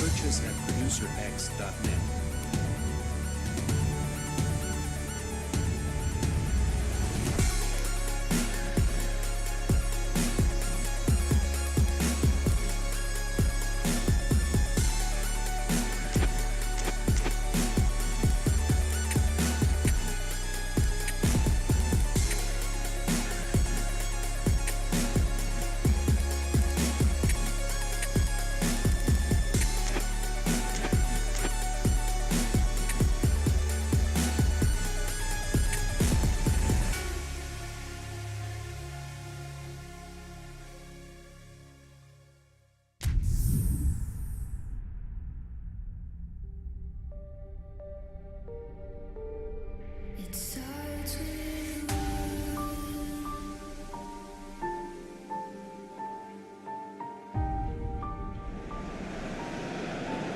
Purchase at producerx.net.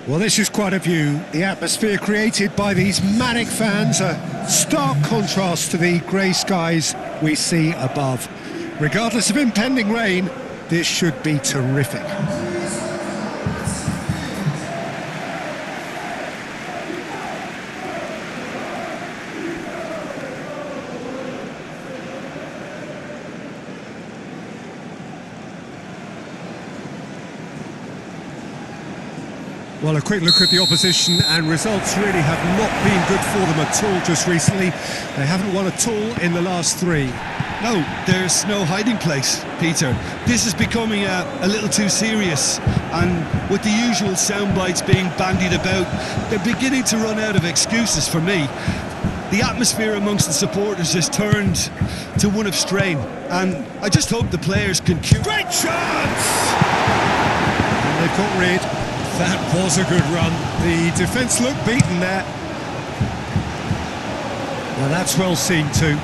Well, this is quite a view. The atmosphere created by these manic fans, a stark contrast to the grey skies we see above. Regardless of impending rain, this should be terrific. Well, a quick look at the opposition, and results really have not been good for them at all just recently. They haven't won at all in the last three. No, there's no hiding place, Peter. This is becoming a little too serious, and with the usual sound bites being bandied about, they're beginning to run out of excuses for me. The atmosphere amongst the supporters has turned to one of strain, and I just hope the players can... Great chance! And they've got rid. That was a good run. The defence looked beaten there. Now that's well seen too.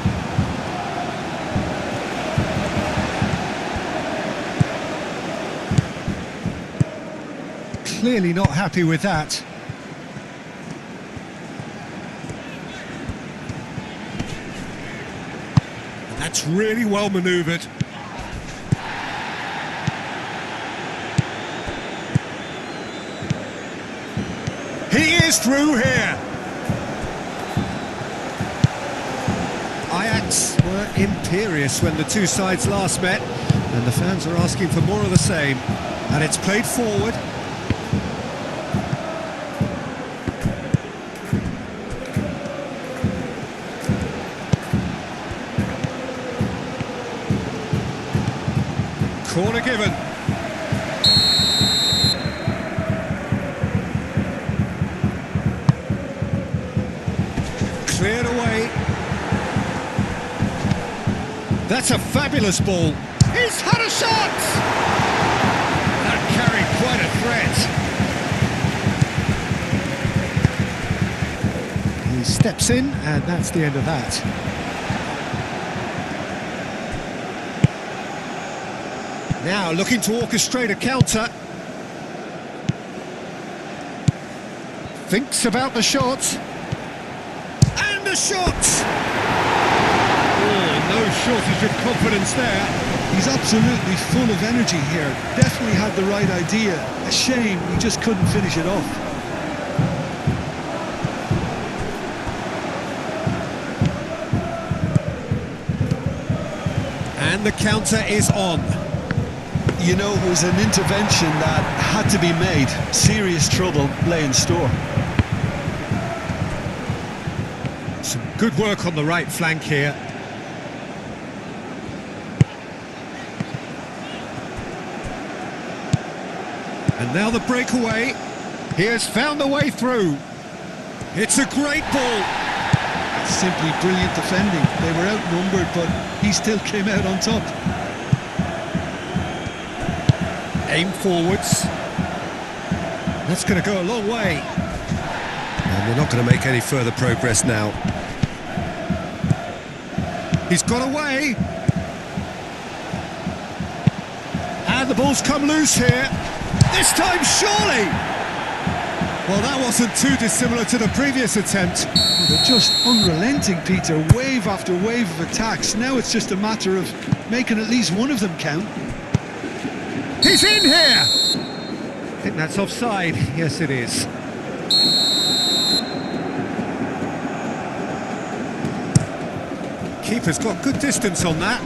Clearly not happy with that. That's really well manoeuvred. He is through here. Ajax were imperious when the two sides last met, and the fans are asking for more of the same. And it's played forward. Corner given. Cleared away. That's a fabulous ball. He's had a shot! That carried quite a threat. He steps in, and that's the end of that. Now looking to orchestrate a counter. Thinks about the shot. And the shot! Oh, no shortage of confidence there. He's absolutely full of energy here. Definitely had the right idea. A shame he just couldn't finish it off. And the counter is on. You know, it was an intervention that had to be made. Serious trouble lay in store. Some good work on the right flank here. And now the breakaway. He has found the way through. It's a great ball. Simply brilliant defending. They were outnumbered, but he still came out on top. Aim forwards. That's going to go a long way. And they're not going to make any further progress now. He's got away. And the ball's come loose here. This time, surely! Well, that wasn't too dissimilar to the previous attempt. Well, they're just unrelenting, Peter. Wave after wave of attacks. Now it's just a matter of making at least one of them count. He's in here! I think that's offside. Yes, it is. Keeper's got good distance on that.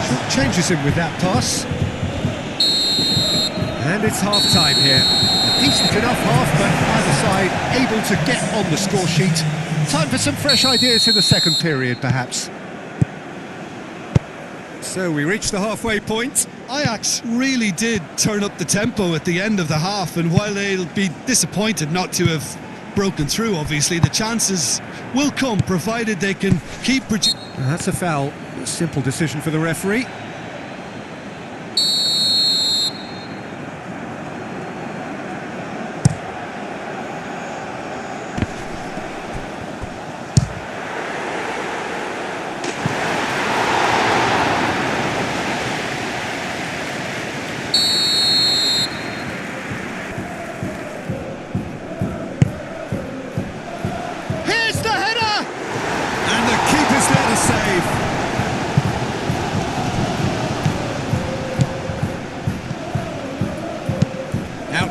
Short changes him with that pass. And it's half-time here. A decent enough half, but either side able to get on the score sheet. Time for some fresh ideas in the second period, perhaps. So we reach the halfway point. Ajax really did turn up the tempo at the end of the half, and while they'll be disappointed not to have broken through, obviously, the chances will come, provided they can keep... That's a foul. A simple decision for the referee.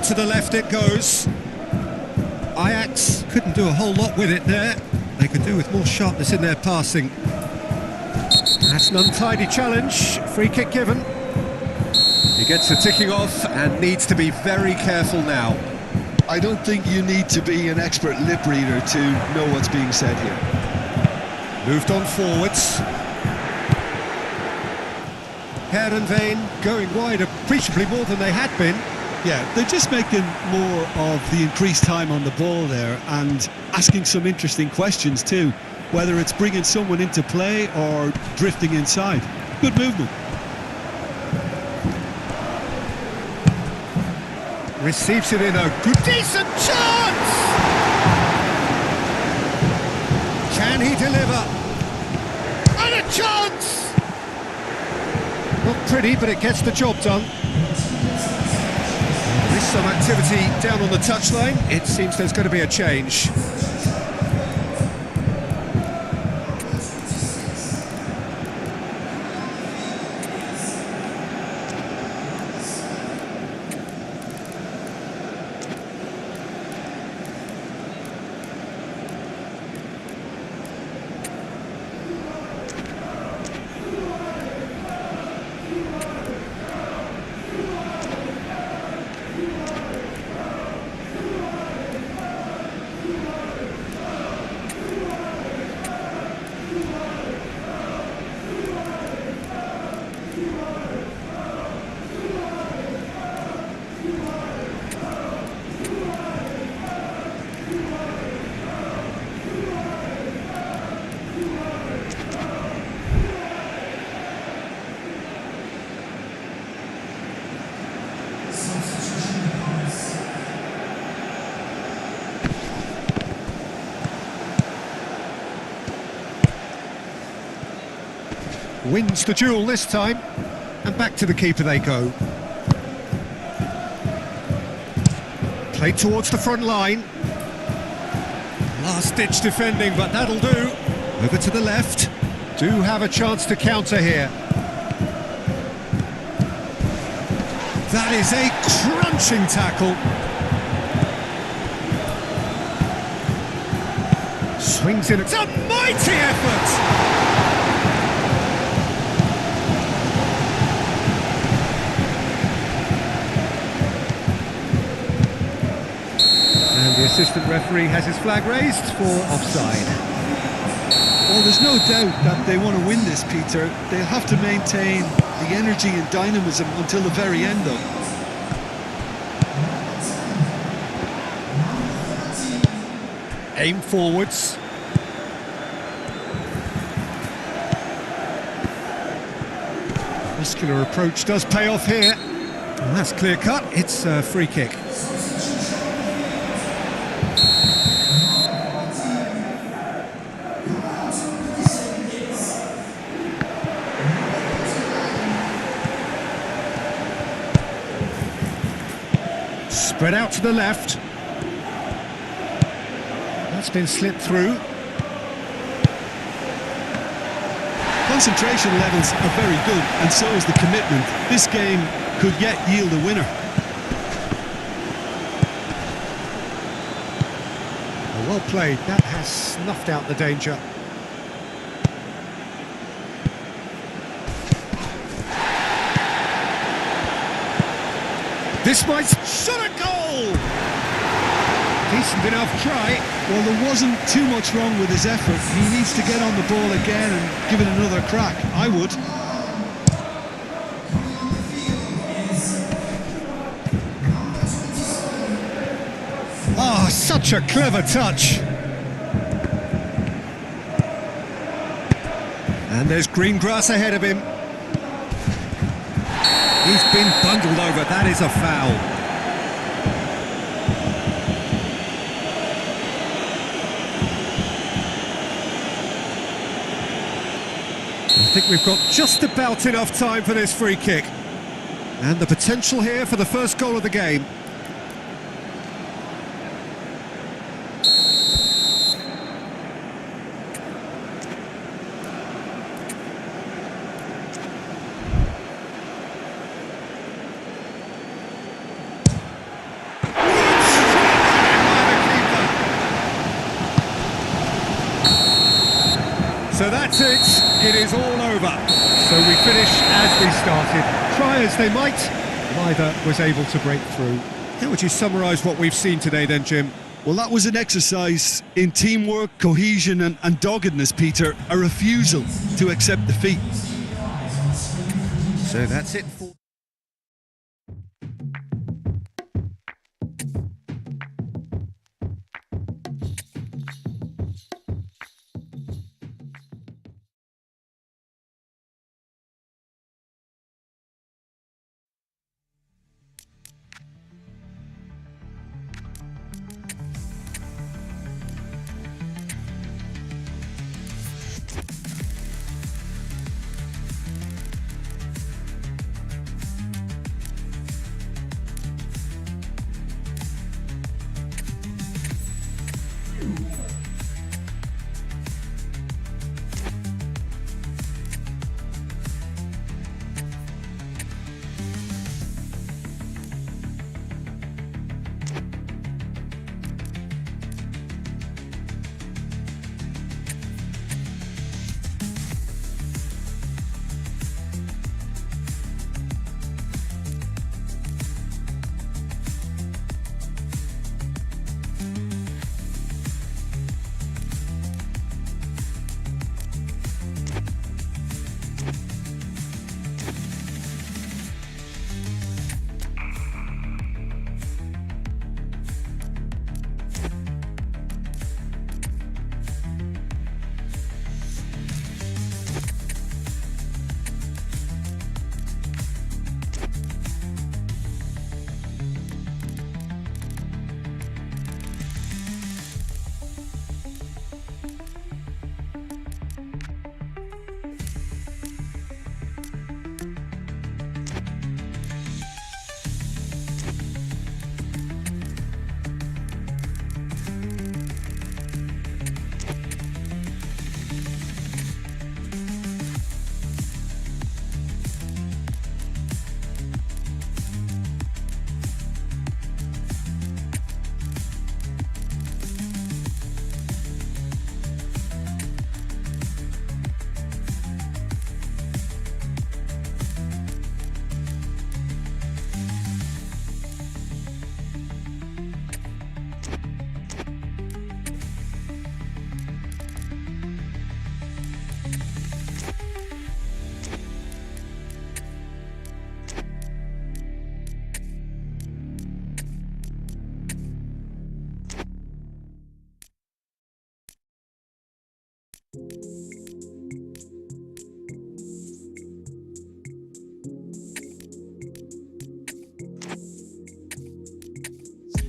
to the left it goes. Ajax couldn't do a whole lot with it there. They could do with more sharpness in their passing. That's an untidy challenge. Free kick given. He gets the ticking off and needs to be very careful now. I don't think you need to be an expert lip reader to know what's being said here. Moved on forwards. Heerenveen going wide appreciably more than they had been. Yeah, they're just making more of the increased time on the ball there and asking some interesting questions too, whether it's bringing someone into play or drifting inside. Good movement. Receives it in a good, decent chance! Can he deliver? And a chance! Not pretty, but it gets the job done. There's some activity down on the touchline. It seems there's going to be a change. Wins the duel this time, and back to the keeper they go. Played towards the front line. Last-ditch defending, but that'll do. Over to the left. Do have a chance to counter here. That is a crunching tackle. Swings in. It's a mighty effort! And the assistant referee has his flag raised for offside. Well, there's no doubt that they want to win this, Peter. They'll have to maintain the energy and dynamism until the very end, though. Aim forwards. Muscular approach does pay off here. And that's clear cut. It's a free kick. Spread out to the left. That's been slipped through. Concentration levels are very good, and so is the commitment. This game could yet yield a winner. Well played. That has snuffed out the danger. This might shot a goal! Decent enough try. Well, there wasn't too much wrong with his effort. He needs to get on the ball again and give it another crack. I would. Ah, such a clever touch. And there's green grass ahead of him. He's been bundled over. That is a foul. I think we've got just about enough time for this free kick. And the potential here for the first goal of the game. it is all over. So we finish as we started. Try as they might, neither was able to break through. How would you summarise what we've seen today then, Jim? Well, that was an exercise in teamwork, cohesion and doggedness, Peter. A refusal to accept defeat. So that's it for...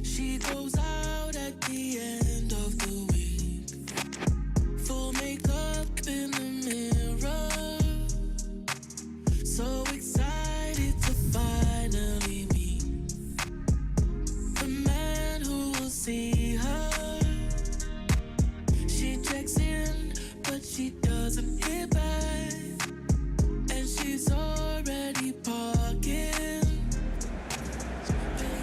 She goes out at the end of the week, full makeup in the mirror, so excited to finally meet the man who will see her. She checks in, but she doesn't hit back, and she's already parking.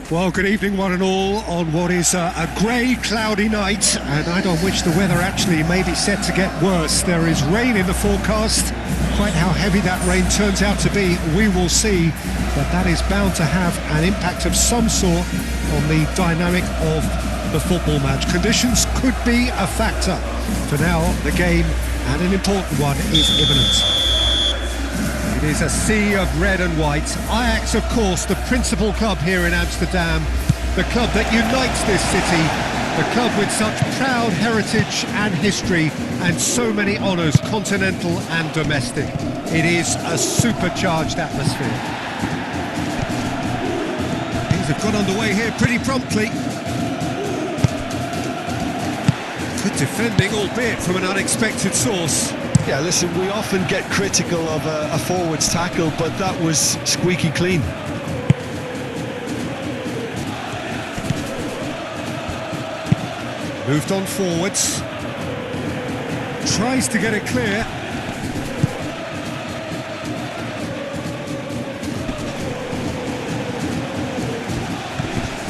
Well, good evening one and all on what is a grey, cloudy night, a night on which the weather actually may be set to get worse. There is rain in the forecast. Quite how heavy that rain turns out to be, we will see, but that is bound to have an impact of some sort on the dynamic of the football match. Conditions could be a factor. For now, the game, and an important one, is imminent. It is a sea of red and white. Ajax, of course, the principal club here in Amsterdam, the club that unites this city, the club with such proud heritage and history and so many honours, continental and domestic. It is a supercharged atmosphere. Things have got underway here pretty promptly. Good defending, albeit from an unexpected source. Yeah, listen, we often get critical of a forward's tackle, but that was squeaky clean. Moved on forwards. Tries to get it clear.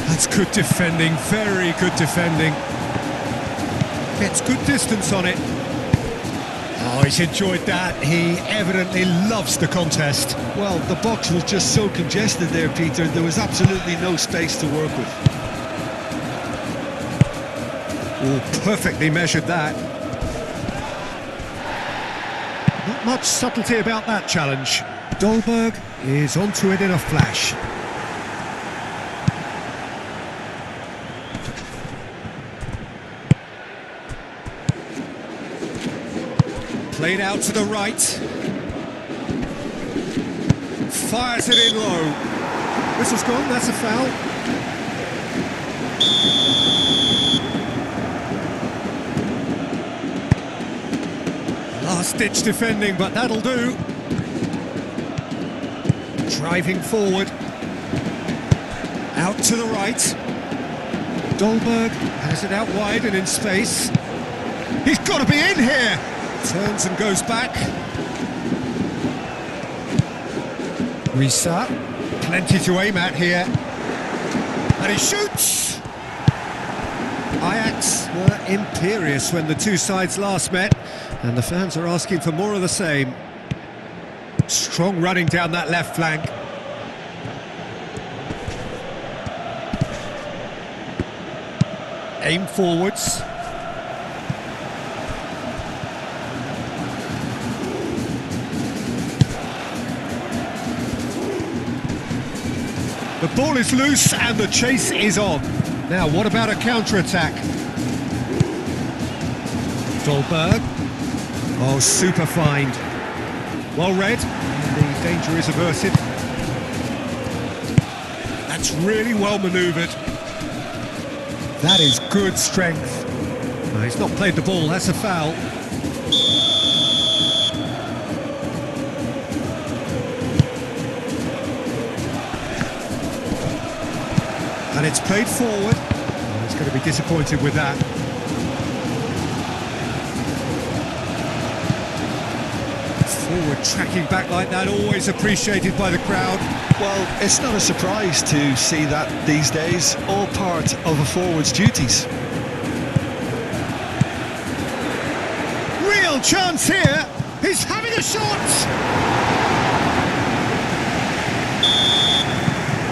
That's good defending, very good defending. Gets good distance on it. Oh, Oh, he's enjoyed that. He evidently loves the contest. Well, the box was just so congested there, Peter. There was absolutely no space to work with. Oh, perfectly measured that. Not much subtlety about that challenge. Dolberg is onto it in a flash. Played out to the right. Fires it in low. Whistle's gone, that's a foul. Last-ditch defending, but that'll do. Driving forward. Out to the right. Dolberg has it out wide and in space. He's got to be in here! Turns and goes back. Risa, plenty to aim at here. And he shoots! Ajax were imperious when the two sides last met, and the fans are asking for more of the same. Strong running down that left flank. Aim forwards. The ball is loose and the chase is on. Now, what about a counter-attack? Dolberg. Oh, super find. Well read, and the danger is averted. That's really well manoeuvred. That is good strength. No, he's not played the ball, that's a foul. And it's played forward. Oh, he's going to be disappointed with that. Forward tracking back like that, always appreciated by the crowd. Well, it's not a surprise to see that these days, all part of a forward's duties. Real chance here. He's having a shot.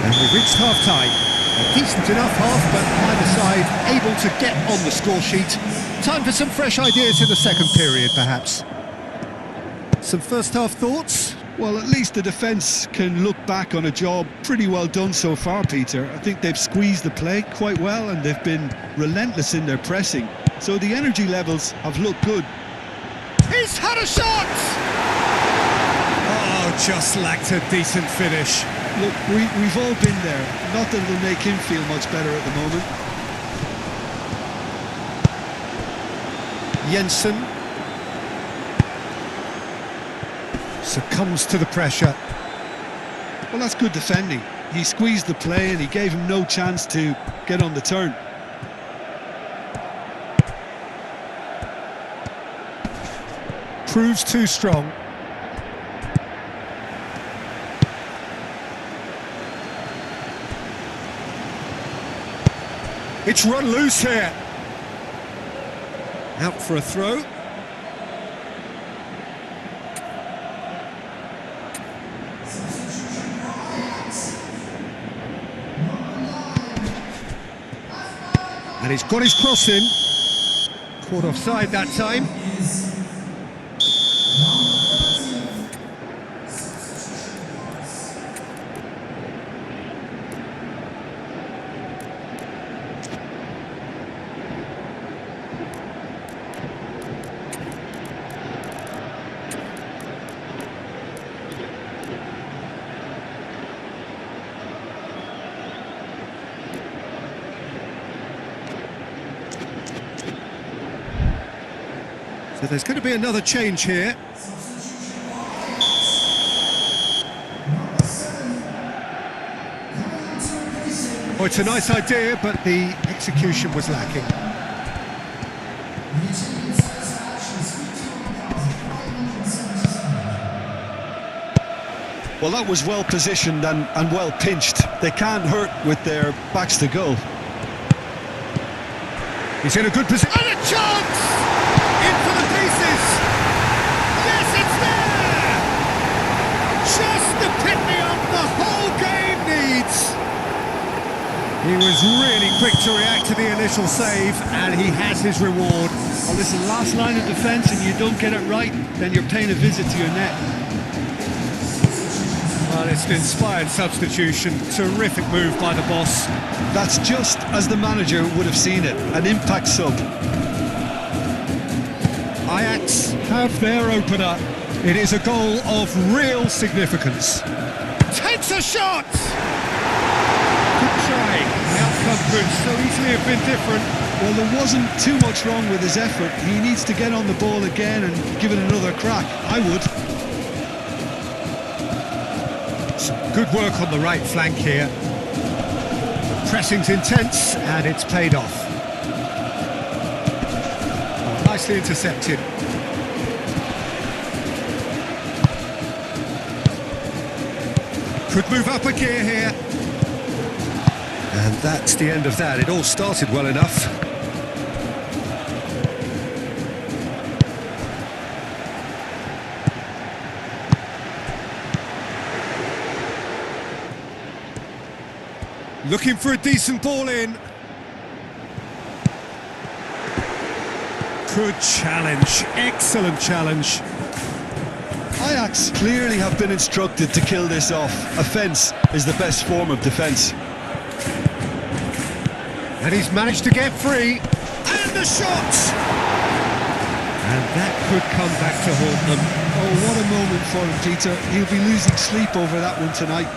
And we've reached half-time. A decent enough half, but either side able to get on the score sheet. Time for some fresh ideas in the second period, perhaps. Some first-half thoughts? Well, at least the defence can look back on a job pretty well done so far, Peter. I think they've squeezed the play quite well and they've been relentless in their pressing. So the energy levels have looked good. He's had a shot! Oh, just lacked a decent finish. Look, we've all been there. Not that it'll make him feel much better at the moment. Jensen succumbs to the pressure. Well, that's good defending. He squeezed the play and he gave him no chance to get on the turn. Proves too strong. It's run loose here. Out for a throw. And he's got his cross in. Caught offside that time. So there's going to be another change here. Oh, it's a nice idea, but the execution was lacking. Well, that was well positioned and well pinched. They can't hurt with their backs to goal. He's in a good position. And a chance! In for the pieces! He was really quick to react to the initial save, and he has his reward. Well, listen, last line of defence and you don't get it right, then you're paying a visit to your net. Well, it's an inspired substitution. Terrific move by the boss. That's just as the manager would have seen it, an impact sub. Ajax have their opener. It is a goal of real significance. Takes a shot! Good try. The outcome could so easily have been different. Well, there wasn't too much wrong with his effort. He needs to get on the ball again and give it another crack. I would. Some good work on the right flank here. Pressing's intense, and it's paid off. Oh, nicely intercepted. Could move up a gear here. And that's the end of that. It all started well enough. Looking for a decent ball in. Good challenge. Excellent challenge. Ajax clearly have been instructed to kill this off. Offence is the best form of defence. And he's managed to get free. And the shot! And that could come back to haunt them. Oh, what a moment for him, Peter. He'll be losing sleep over that one tonight.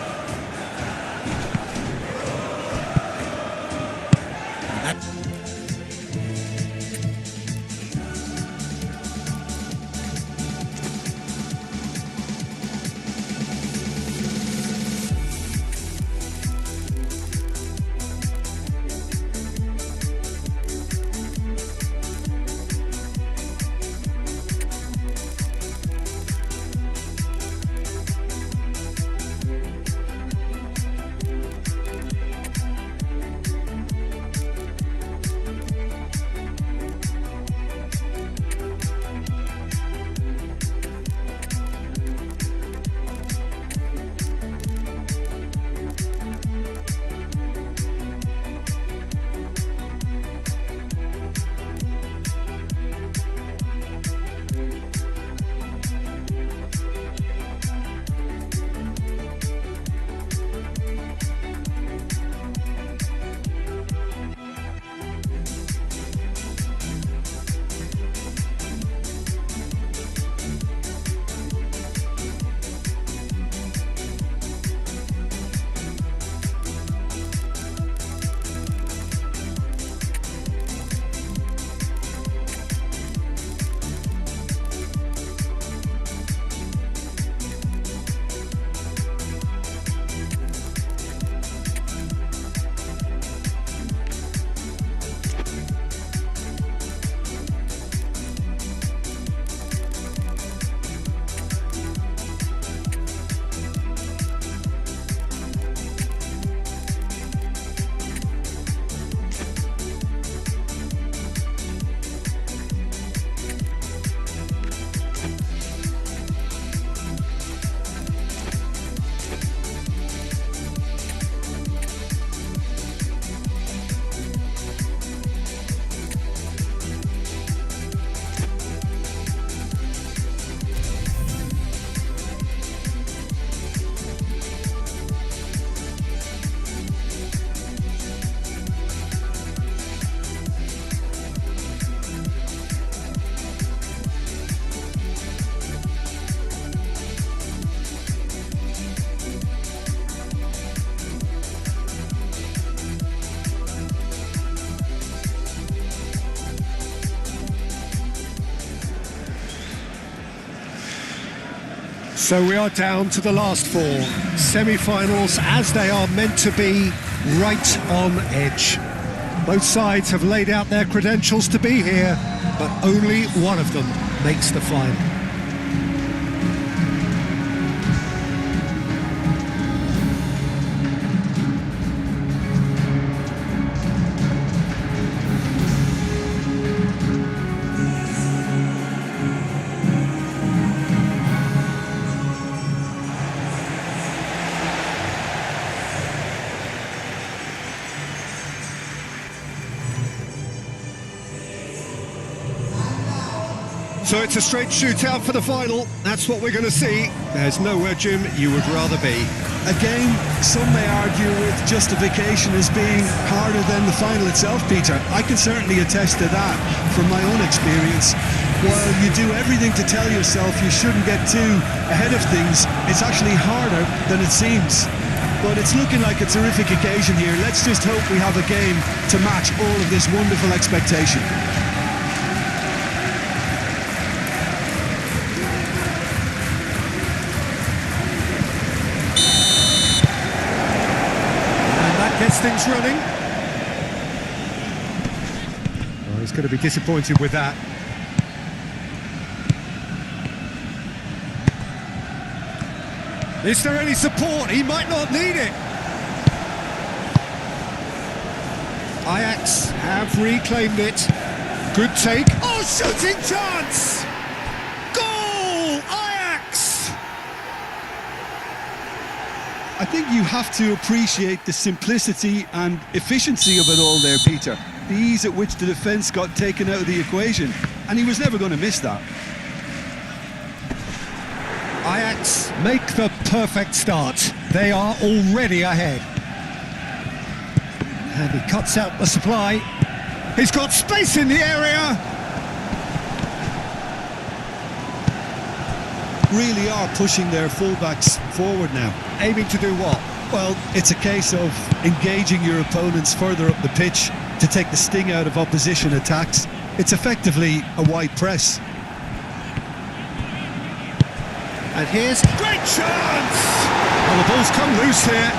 So we are down to the last four. Semi-finals, as they are meant to be, right on edge. Both sides have laid out their credentials to be here, but only one of them makes the final. So it's a straight shootout for the final. That's what we're going to see. There's nowhere, Jim, you would rather be. A game some may argue with justification as being harder than the final itself, Peter. I can certainly attest to that from my own experience. While you do everything to tell yourself you shouldn't get too ahead of things, it's actually harder than it seems. But it's looking like a terrific occasion here. Let's just hope we have a game to match all of this wonderful expectation. Gets things running. Oh, he's going to be disappointed with that. Is there any support? He might not need it. Ajax have reclaimed it. Good take. Oh, shooting chance! Goal! Ajax! I think you have to appreciate the simplicity and efficiency of it all there, Peter. The ease at which the defence got taken out of the equation, and he was never going to miss that. Ajax make the perfect start. They are already ahead. And he cuts out the supply. He's got space in the area. Really are pushing their fullbacks forward now. Aiming to do what? Well, it's a case of engaging your opponents further up the pitch to take the sting out of opposition attacks. It's effectively a wide press. And here's great chance! Well, the ball's come loose here.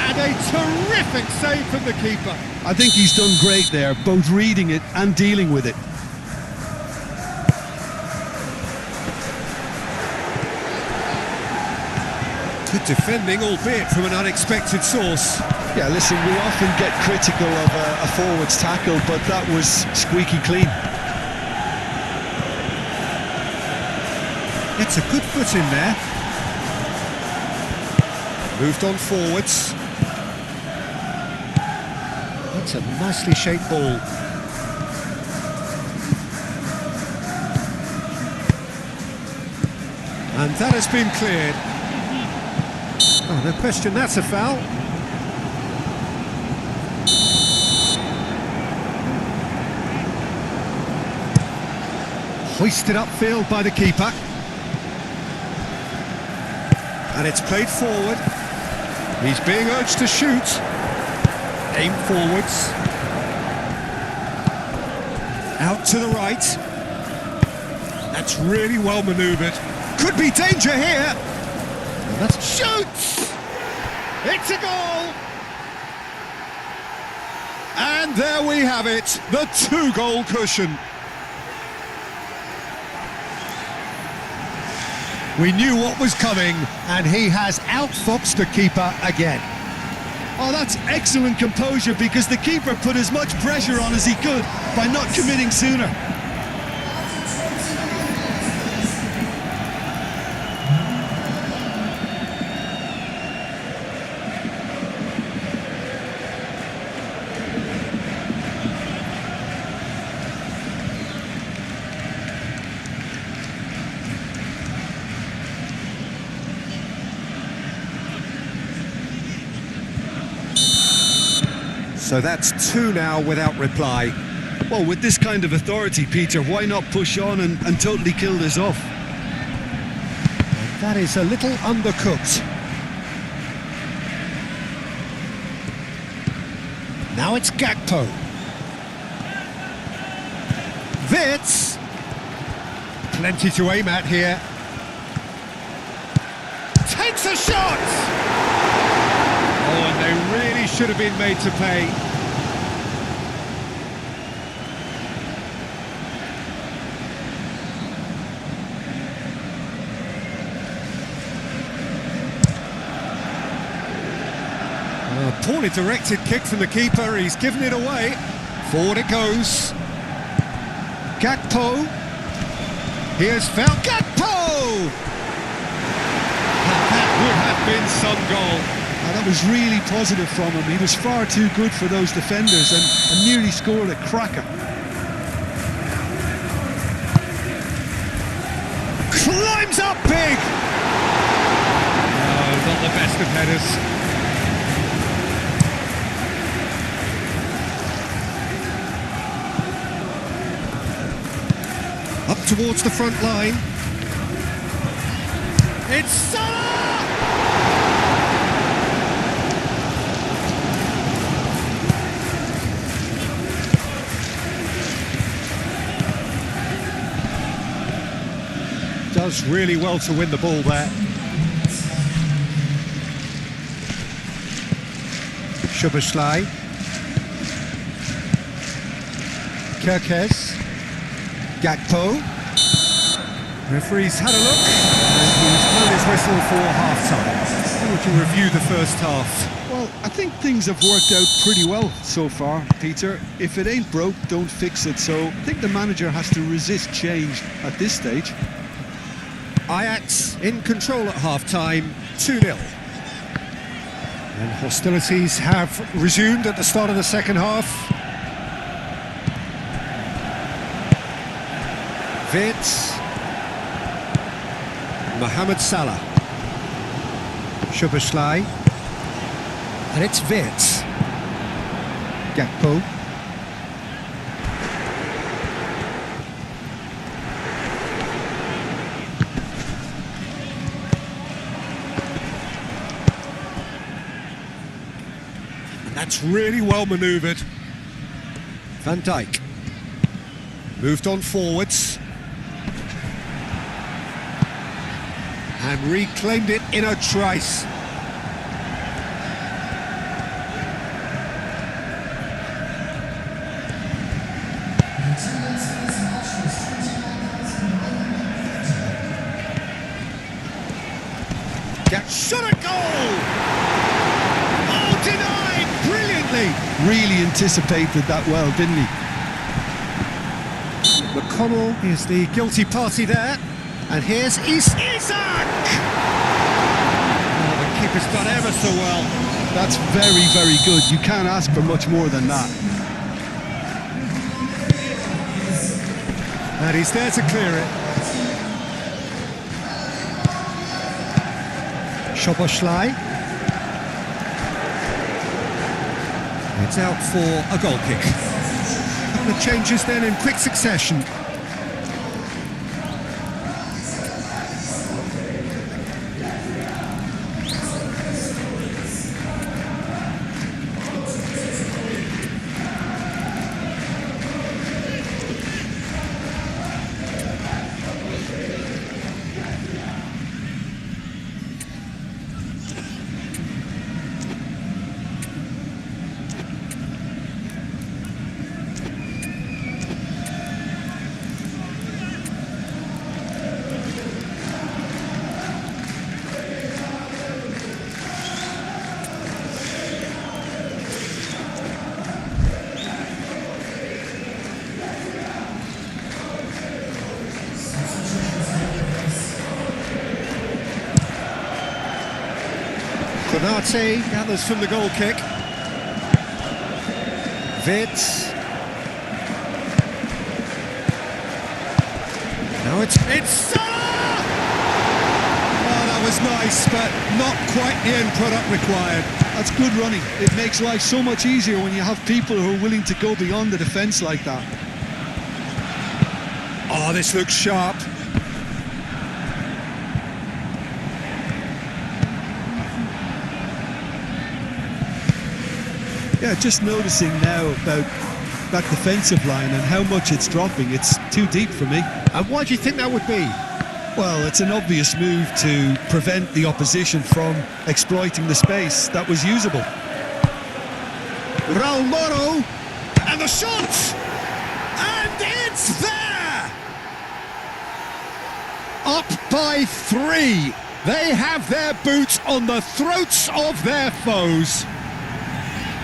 And a terrific save from the keeper. I think he's done great there, both reading it and dealing with it. Good defending, albeit from an unexpected source. Yeah, listen, we often get critical of a forward's tackle, but that was squeaky clean. Gets a good foot in there. Moved on forwards. That's a nicely shaped ball. And that has been cleared. Oh, no question, that's a foul. Hoisted upfield by the keeper. And it's played forward. He's being urged to shoot. Aim forwards. Out to the right. That's really well manoeuvred. Could be danger here. And that's shoots! It's a goal! And there we have it, the 2-goal cushion. We knew what was coming, and he has outfoxed the keeper again. Oh, that's excellent composure, because the keeper put as much pressure on as he could by not committing sooner. So that's 2 now without reply. Well, with this kind of authority, Peter, why not push on and totally kill this off? And that is a little undercooked. Now it's Gakpo. Wits. Plenty to aim at here. Takes a shot! Oh, and they really should have been made to pay. A poorly directed kick from the keeper, he's given it away. Forward it goes. Gakpo. Here's foul. Gakpo! And that would have been some goal. That was really positive from him. He was far too good for those defenders and nearly scored a cracker. comes up big. No, not the best of headers. Up towards the front line. It's Salah! Does really well to win the ball there. Szoboszlai. Kerkez. Gakpo. Referee's had a look and he's blown his whistle for half-time. How would you review the first half? Well, I think things have worked out pretty well so far, Peter. If it ain't broke, don't fix it. So I think the manager has to resist change at this stage. Ajax in control at half-time, 2-0. And hostilities have resumed at the start of the second half. Wirtz. Mohamed Salah. Szoboszlai. And it's Wirtz. Gakpo. And that's really well manoeuvred. Van Dijk. Moved on forwards. And reclaimed it in a trice. Get shot at goal! Oh, denied brilliantly! Really anticipated that well, didn't he? McConnell is the guilty party there. And here's Isak! Oh, the keeper's done ever so well. That's very, very good. You can't ask for much more than that. And he's there to clear it. Szoboszlai. It's out for a goal kick. And the changes then in quick succession. Konate gathers from the goal kick. Wirtz. Now it's Salah! Oh, that was nice, but not quite the end product required. That's good running. It makes life so much easier when you have people who are willing to go beyond the defence like that. Oh, this looks sharp. Yeah, just noticing now about that defensive line and how much it's dropping. It's too deep for me. And why do you think that would be? Well, it's an obvious move to prevent the opposition from exploiting the space that was usable. Raul Moro, and the shot! And it's there! Up by 3. They have their boots on the throats of their foes.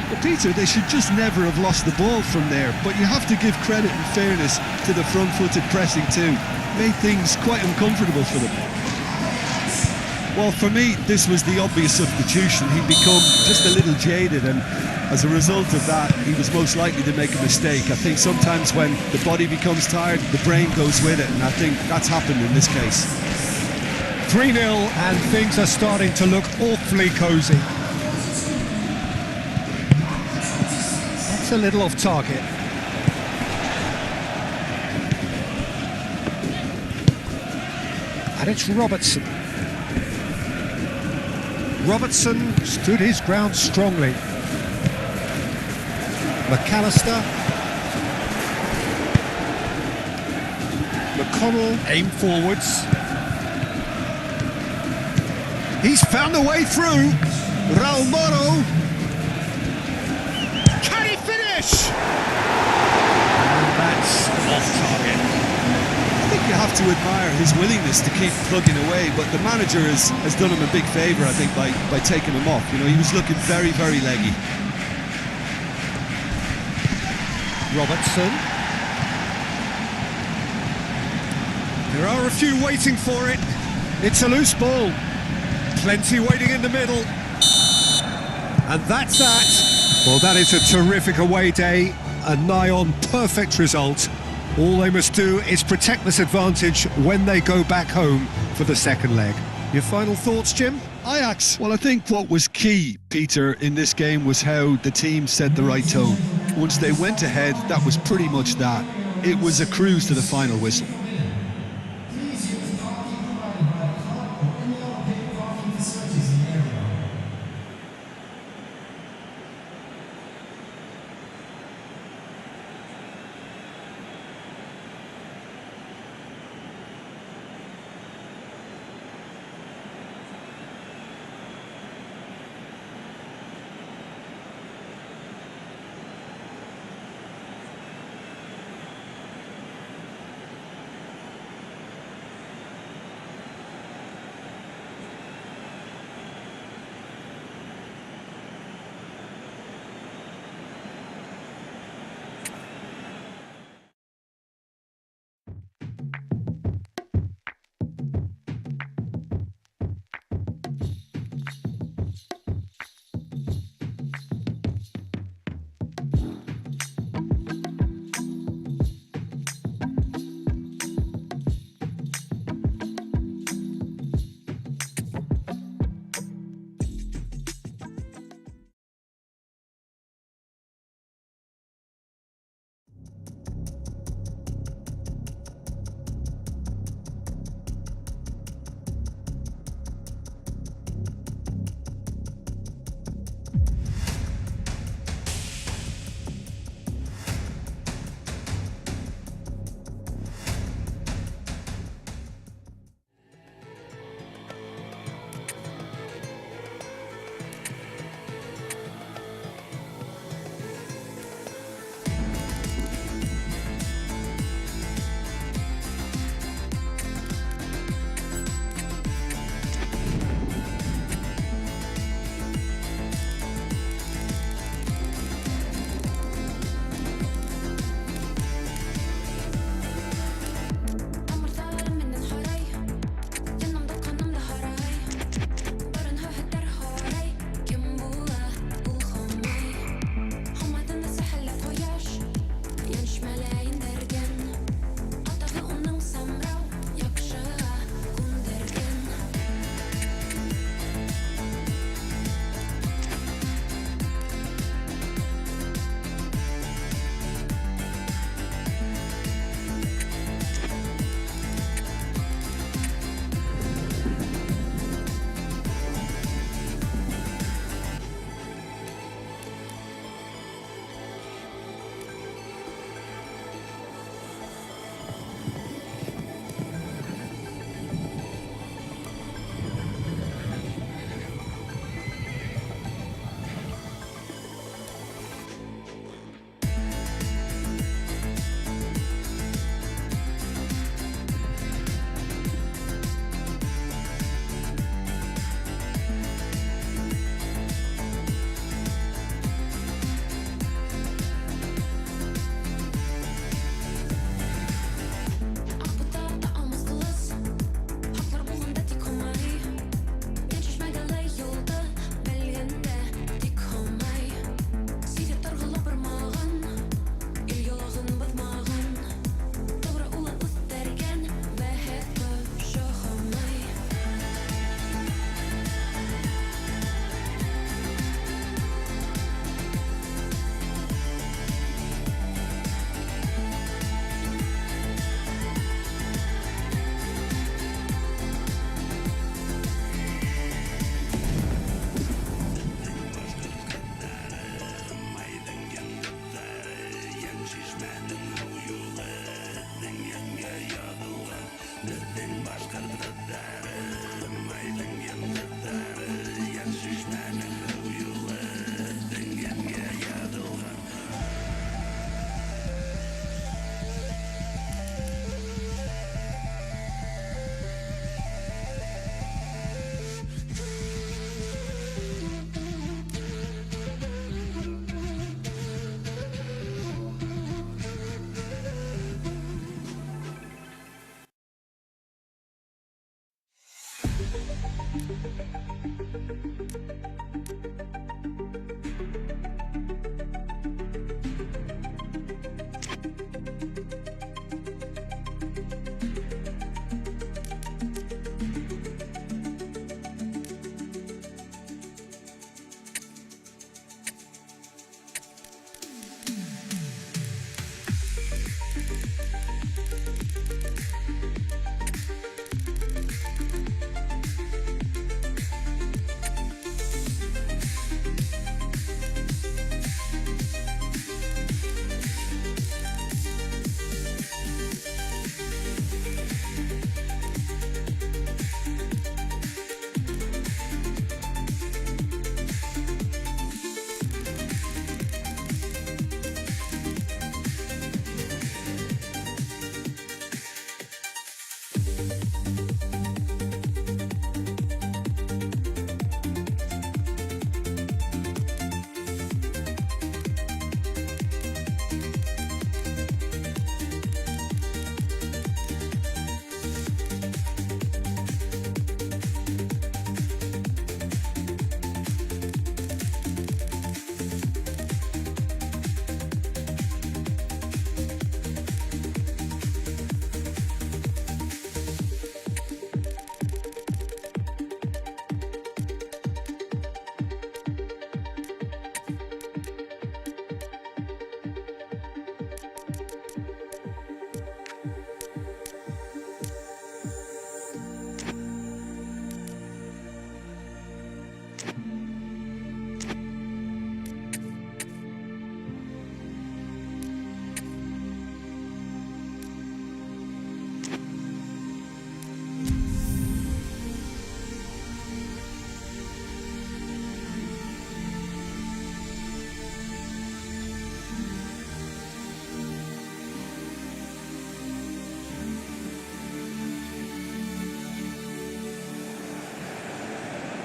Well, Peter, they should just never have lost the ball from there, but you have to give credit and fairness to the front-footed pressing too. Made things quite uncomfortable for them. Well, for me, this was the obvious substitution. He'd become just a little jaded, and as a result of that, he was most likely to make a mistake. I think sometimes when the body becomes tired, the brain goes with it, and I think that's happened in this case. 3-0 and things are starting to look awfully cosy. That's a little off target. And it's Robertson. Robertson stood his ground strongly. McAllister. McConnell aimed forwards. He's found a way through. Raul Moro. Can he finish? And that's off target. I think you have to admire his willingness to keep plugging away, but the manager has done him a big favour, I think, by taking him off. You know, he was looking very, very leggy. Robertson. There are a few waiting for it. It's a loose ball. Plenty waiting in the middle. And that's that. Well, that is a terrific away day. A nigh-on perfect result. All they must do is protect this advantage when they go back home for the second leg. Your final thoughts, Jim? Ajax, well, I think what was key, Peter, in this game was how the team set the right tone. Once they went ahead, that was pretty much that. It was a cruise to the final whistle.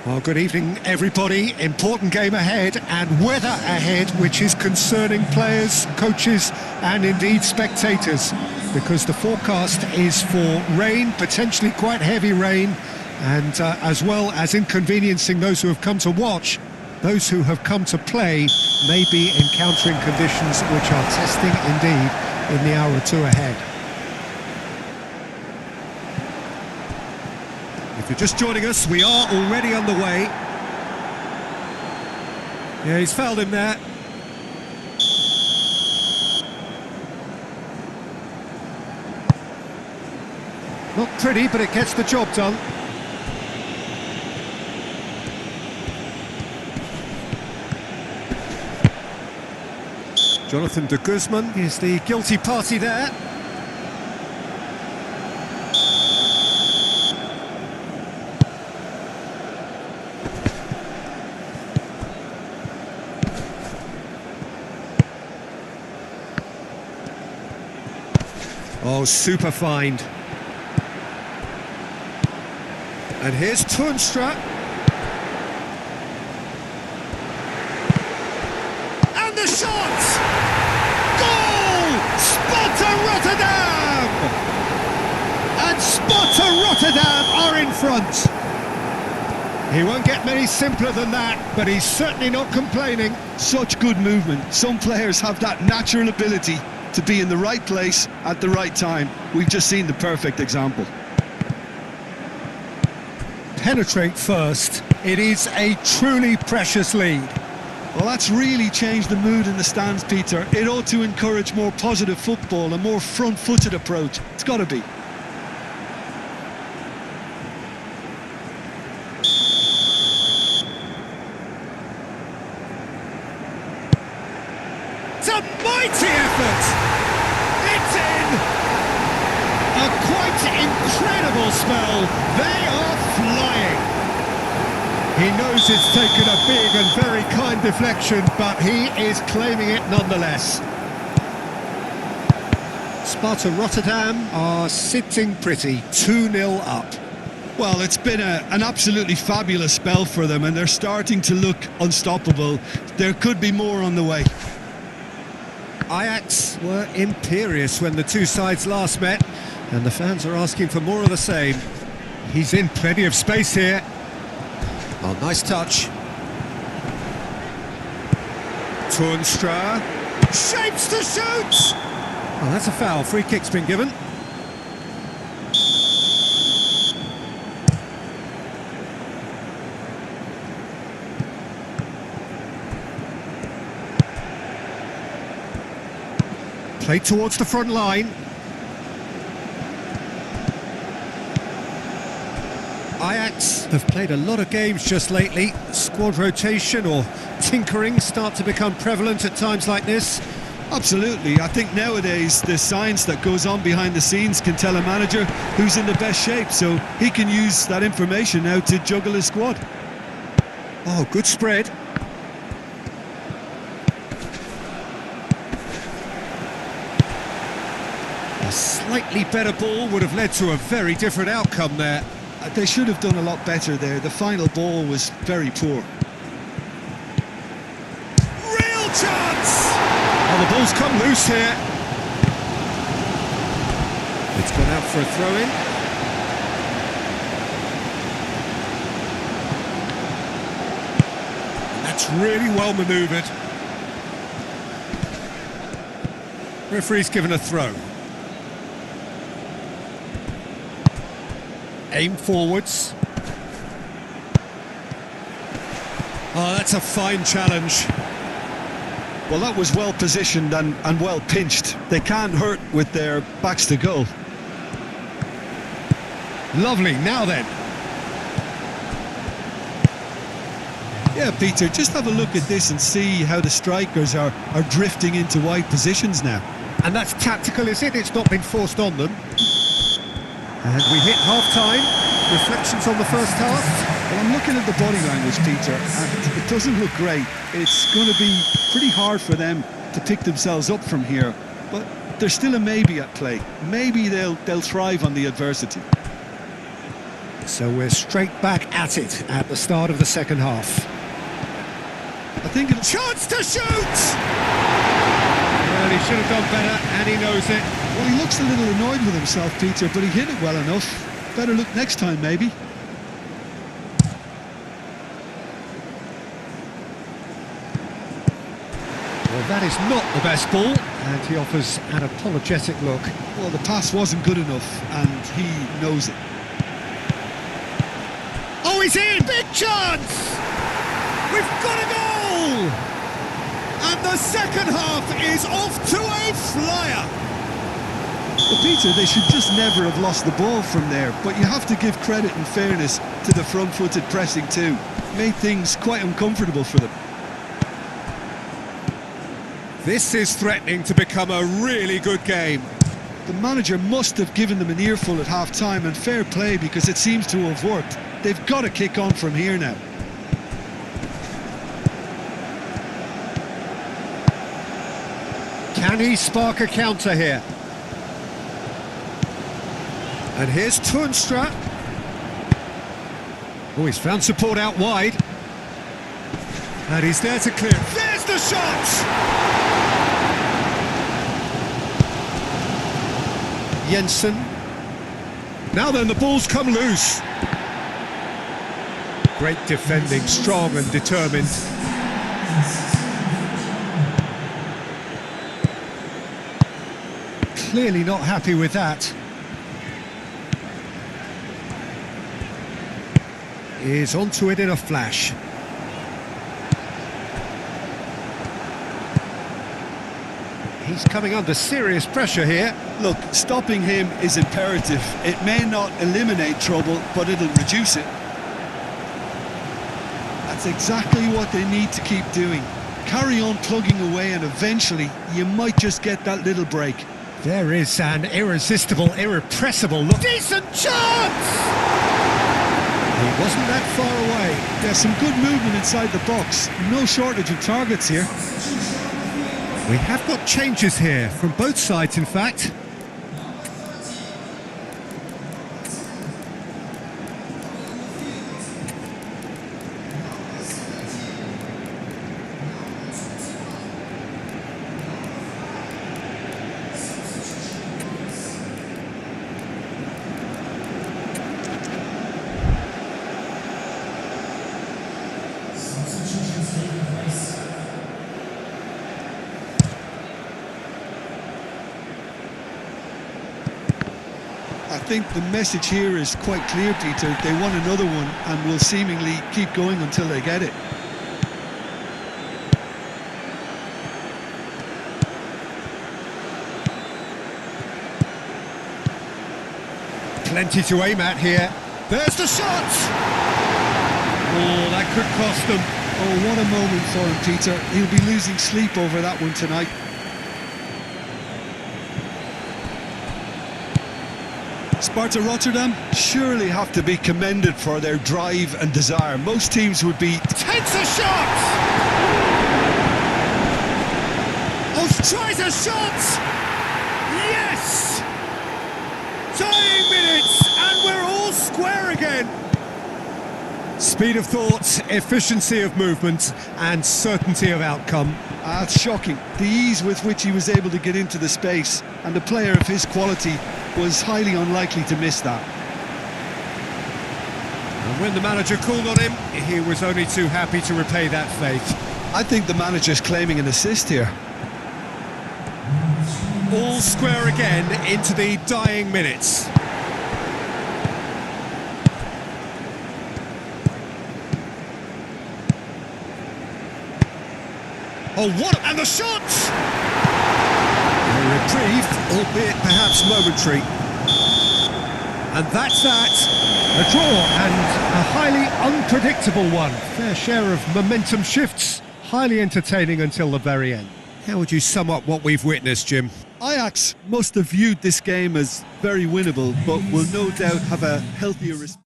Well, good evening, everybody. Important game ahead and weather ahead, which is concerning players, coaches and indeed spectators, because the forecast is for rain, potentially quite heavy rain, and as well as inconveniencing those who have come to watch, those who have come to play may be encountering conditions which are testing indeed in the hour or two ahead. If you're just joining us, we are already underway. Yeah, he's fouled him there. Not pretty, but it gets the job done. Jonathan de Guzman is the guilty party there. Oh, super find. And here's Toornstra. And the shot! Goal! Sparta Rotterdam! And Sparta Rotterdam are in front. He won't get many simpler than that, but he's certainly not complaining. Such good movement. Some players have that natural ability to be in the right place at the right time. We've just seen the perfect example. Penetrate first. It is a truly precious lead. Well, that's really changed the mood in the stands, Peter. It ought to encourage more positive football, a more front-footed approach. It's got to be. It's a mighty effort! It's in! A quite incredible spell. They are flying. He knows it's taken a big and very kind deflection, but he is claiming it nonetheless. Sparta Rotterdam are sitting pretty, 2-0 up. Well, it's been an absolutely fabulous spell for them, and they're starting to look unstoppable. There could be more on the way. Ajax were imperious when the two sides last met, and the fans are asking for more of the same. He's in plenty of space here. Oh, nice touch. Toornstra shapes to shoot! Oh, that's a foul. Free kick's been given. Played towards the front line. Ajax have played a lot of games just lately. Squad rotation or tinkering start to become prevalent at times like this. Absolutely. I think nowadays the science that goes on behind the scenes can tell a manager who's in the best shape, so he can use that information now to juggle his squad. Oh, good spread. A slightly better ball would have led to a very different outcome there. They should have done a lot better there. The final ball was very poor. Real chance! Oh, the ball's come loose here. It's gone out for a throw-in. That's really well manoeuvred. Referee's given a throw. Aim forwards. Oh, that's a fine challenge. Well, that was well positioned and well pinched. They can't hurt with their backs to goal. Lovely, now then. Yeah, Peter, just have a look at this and see how the strikers are drifting into wide positions now. And that's tactical, is it? It's not been forced on them. And we hit half-time. Reflections on the first half? Well, I'm looking at the body language, Peter, and it doesn't look great. It's going to be pretty hard for them to pick themselves up from here, but there's still a maybe at play. Maybe they'll thrive on the adversity. So we're straight back at it at the start of the second half. I think it's... Chance to shoot! Well, he should have done better, and he knows it. Well, he looks a little annoyed with himself, Peter, but he hit it well enough. Better look next time, maybe. Well, that is not the best ball, and he offers an apologetic look. Well, the pass wasn't good enough, and he knows it. Oh, he's in! Big chance! We've got a goal! And the second half is off to a flyer! Well, Peter, they should just never have lost the ball from there, but you have to give credit and fairness to the front-footed pressing too. Made things quite uncomfortable for them. This is threatening to become a really good game. The manager must have given them an earful at half-time, and fair play because it seems to have worked. They've got to kick on from here now. Can he spark a counter here? And here's Toornstra. Oh, he's found support out wide. And he's there to clear. There's the shot! Jensen. Now then, the ball's come loose. Great defending, strong and determined. Clearly not happy with that. Is onto it in a flash. He's coming under serious pressure here. Look, stopping him is imperative. It may not eliminate trouble, but it'll reduce it. That's exactly what they need to keep doing. Carry on plugging away, and eventually you might just get that little break. There is an irresistible, irrepressible look. Decent chance! He wasn't that far away. There's some good movement inside the box. No shortage of targets here. We have got changes here, from both sides in fact. I think the message here is quite clear, Peter. They want another one and will seemingly keep going until they get it. Plenty to aim at here. There's the shot! Oh, that could cost them. Oh, what a moment for him, Peter. He'll be losing sleep over that one tonight. Sparta Rotterdam surely have to be commended for their drive and desire. Most teams would be... Takes a shot! Oh, tries a shot! Yes! Tying minutes, and we're all square again. Speed of thought, efficiency of movement, and certainty of outcome. That's shocking. The ease with which he was able to get into the space, and a player of his quality was highly unlikely to miss that. And when the manager called on him, he was only too happy to repay that faith. I think the manager's claiming an assist here. All square again into the dying minutes. Oh, what? And the shot! A reprieve, albeit perhaps momentary. And that's that. A draw and a highly unpredictable one. Fair share of momentum shifts, highly entertaining until the very end. How would you sum up what we've witnessed, Jim? Ajax must have viewed this game as very winnable, but will no doubt have a healthier response.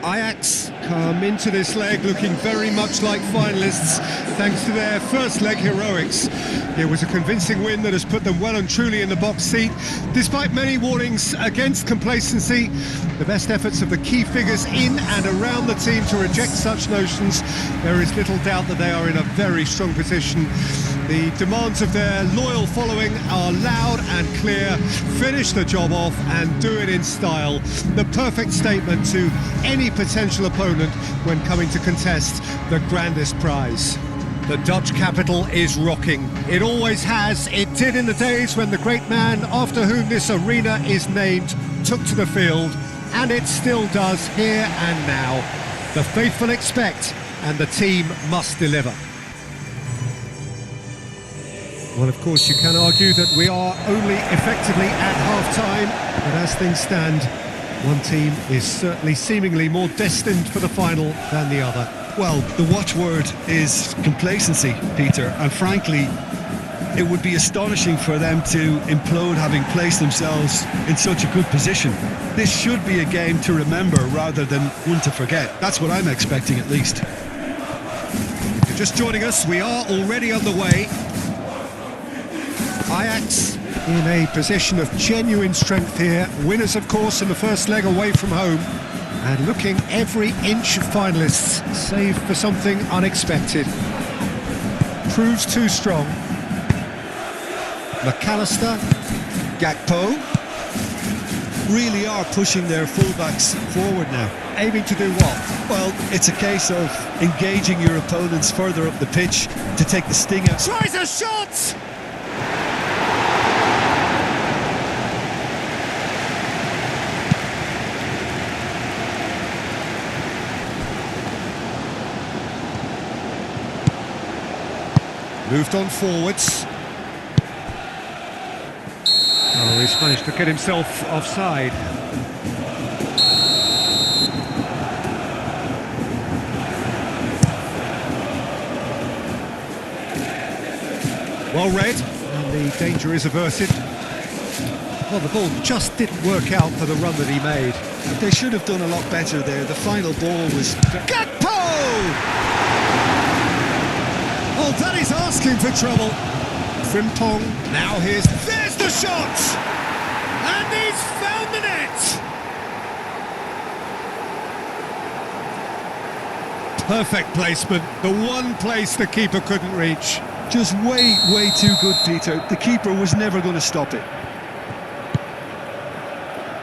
Ajax come into this leg looking very much like finalists thanks to their first leg heroics. It was a convincing win that has put them well and truly in the box seat. Despite many warnings against complacency, the best efforts of the key figures in and around the team to reject such notions, there is little doubt that they are in a very strong position. The demands of their loyal following are loud and clear. Finish the job off and do it in style. The perfect statement to any potential opponent when coming to contest the grandest prize. The Dutch capital is rocking. It always has. It did in the days when the great man after whom this arena is named took to the field, and it still does here and now. The faithful expect, and the team must deliver. Well, of course, you can argue that we are only effectively at half-time, but as things stand, one team is certainly seemingly more destined for the final than the other. Well, the watchword is complacency, Peter, and frankly, it would be astonishing for them to implode having placed themselves in such a good position. This should be a game to remember rather than one to forget. That's what I'm expecting, at least. If you're just joining us, we are already underway. Ajax in a position of genuine strength here. Winners, of course, in the first leg away from home. And looking every inch finalists, save for something unexpected. Proves too strong. McAllister, Gakpo. Really are pushing their fullbacks forward now. Aiming to do what? Well, it's a case of engaging your opponents further up the pitch to take the sting out. Tries a shot! Moved on forwards. Oh, he's managed to get himself offside. Well read, and the danger is averted. Well, the ball just didn't work out for the run that he made. They should have done a lot better there. The final ball was... Gakpo! Oh, that is asking for trouble. Frimpong, now there's the shot! And he's found the net! Perfect placement, the one place the keeper couldn't reach. Just way too good, Peter. The keeper was never going to stop it.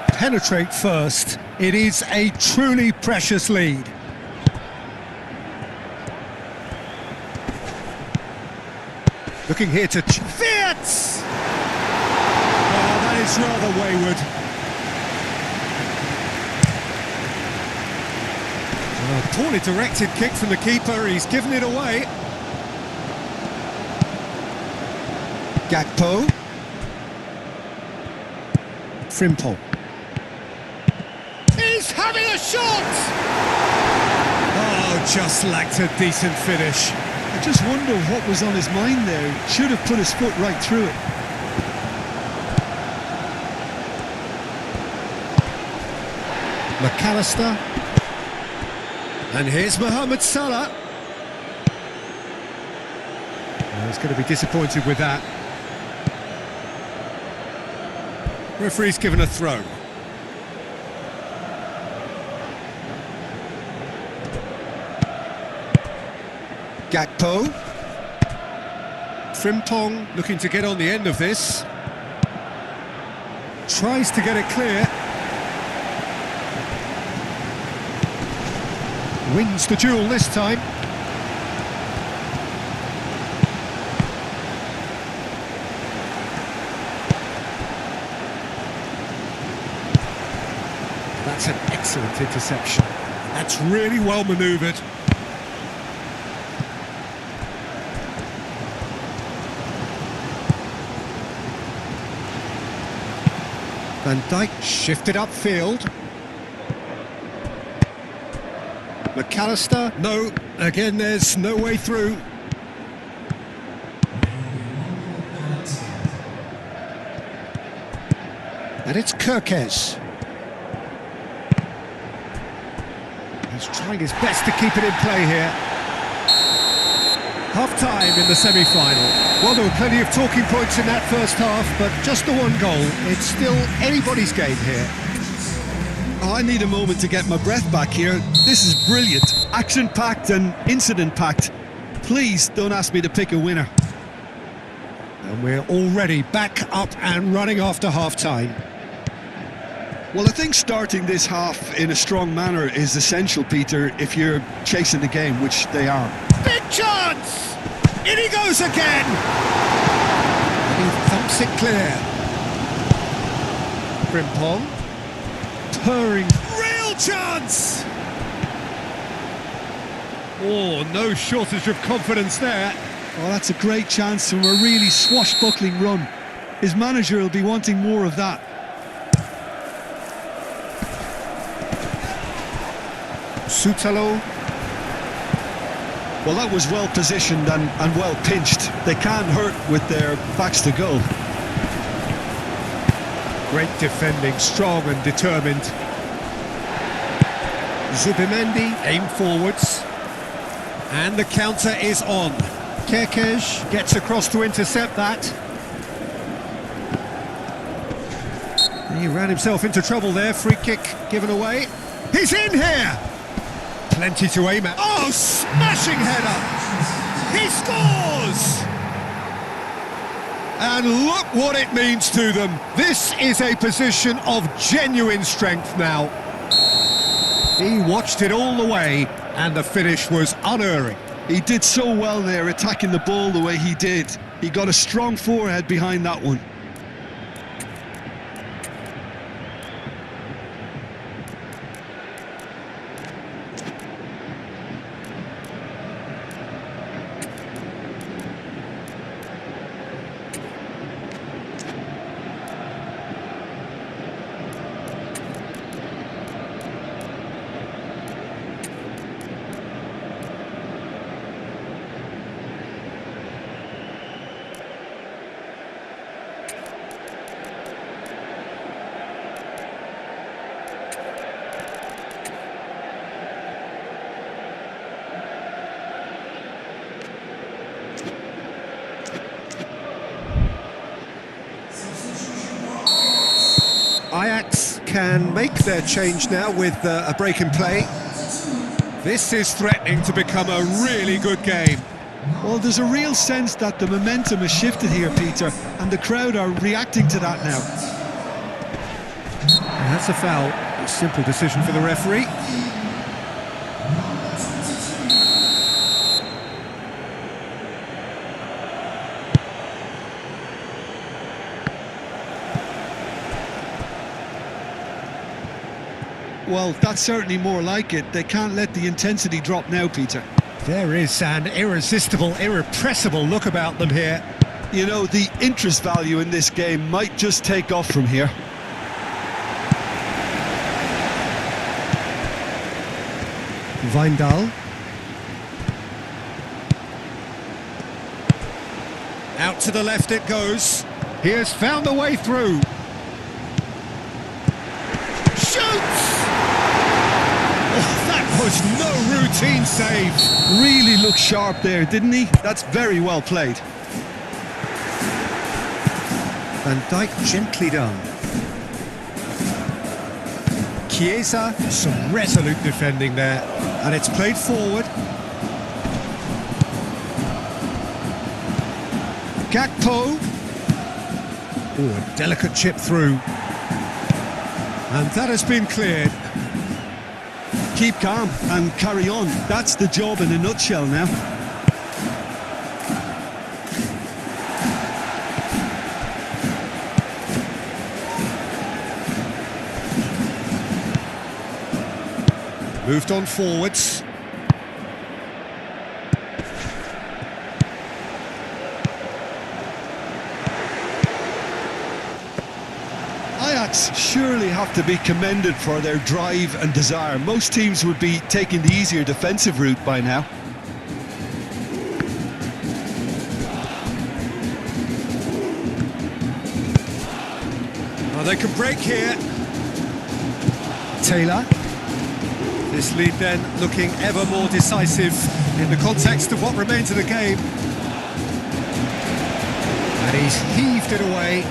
Penetrate first. It is a truly precious lead. Looking here to Wirtz! Oh, that is rather wayward. A poorly directed kick from the keeper, he's given it away. Gakpo. Frimpong. He's having a shot! Oh, just lacked a decent finish. I just wonder what was on his mind there. Should have put his foot right through it. McAllister. And here's Mohamed Salah. Oh, he's going to be disappointed with that. Referee's given a throw. Gakpo. Frimpong looking to get on the end of this. Tries to get it clear. Wins the duel this time. That's an excellent interception. That's really well manoeuvred. Van Dijk shifted upfield. McAllister, no, again there's no way through. And it's Kerkez. He's trying his best to keep it in play here. Half-time in the semi-final. Well, there were plenty of talking points in that first half, but just the one goal. It's still anybody's game here. Oh, I need a moment to get my breath back here. This is brilliant. Action-packed and incident-packed. Please don't ask me to pick a winner. And we're already back up and running after half-time. Well, I think starting this half in a strong manner is essential, Peter, if you're chasing the game, which they are. Big chance! In he goes again! And he thumps it clear. Frimpong. Purring. Real chance! Oh, no shortage of confidence there. Oh, that's a great chance from a really swashbuckling run. His manager will be wanting more of that. Sutalo. Well, that was well positioned and well pinched. They can't hurt with their backs to goal. Great defending, strong and determined. Zubimendi aim forwards. And the counter is on. Kerkez gets across to intercept that. He ran himself into trouble there. Free kick given away. He's in here! Plenty to aim at. Oh, smashing header! He scores! And look what it means to them. This is a position of genuine strength now. He watched it all the way, and the finish was unerring. He did so well there, attacking the ball the way he did. He got a strong forehead behind that one. can make their change now with a break in play. This is threatening to become a really good game. Well, there's a real sense that the momentum has shifted here, Peter, and the crowd are reacting to that now. And that's a foul. A simple decision for the referee. Well, that's certainly more like it. They can't let the intensity drop now, Peter. There is an irresistible, irrepressible look about them here. You know, the interest value in this game might just take off from here. Wijndal. Out to the left it goes. He has found the way through. Shoots! Oh, that was no routine save. Really looked sharp there, didn't he? That's very well played. Van Dijk gently done. Chiesa, some resolute defending there, and it's played forward. Gakpo. Oh, a delicate chip through. And that has been cleared. Keep calm and carry on. That's the job in a nutshell now. Moved on forwards. Ajax surely have to be commended for their drive and desire. Most teams would be taking the easier defensive route by now. Oh, they can break here. Taylor. This lead then looking ever more decisive in the context of what remains of the game. And he's heaved it away.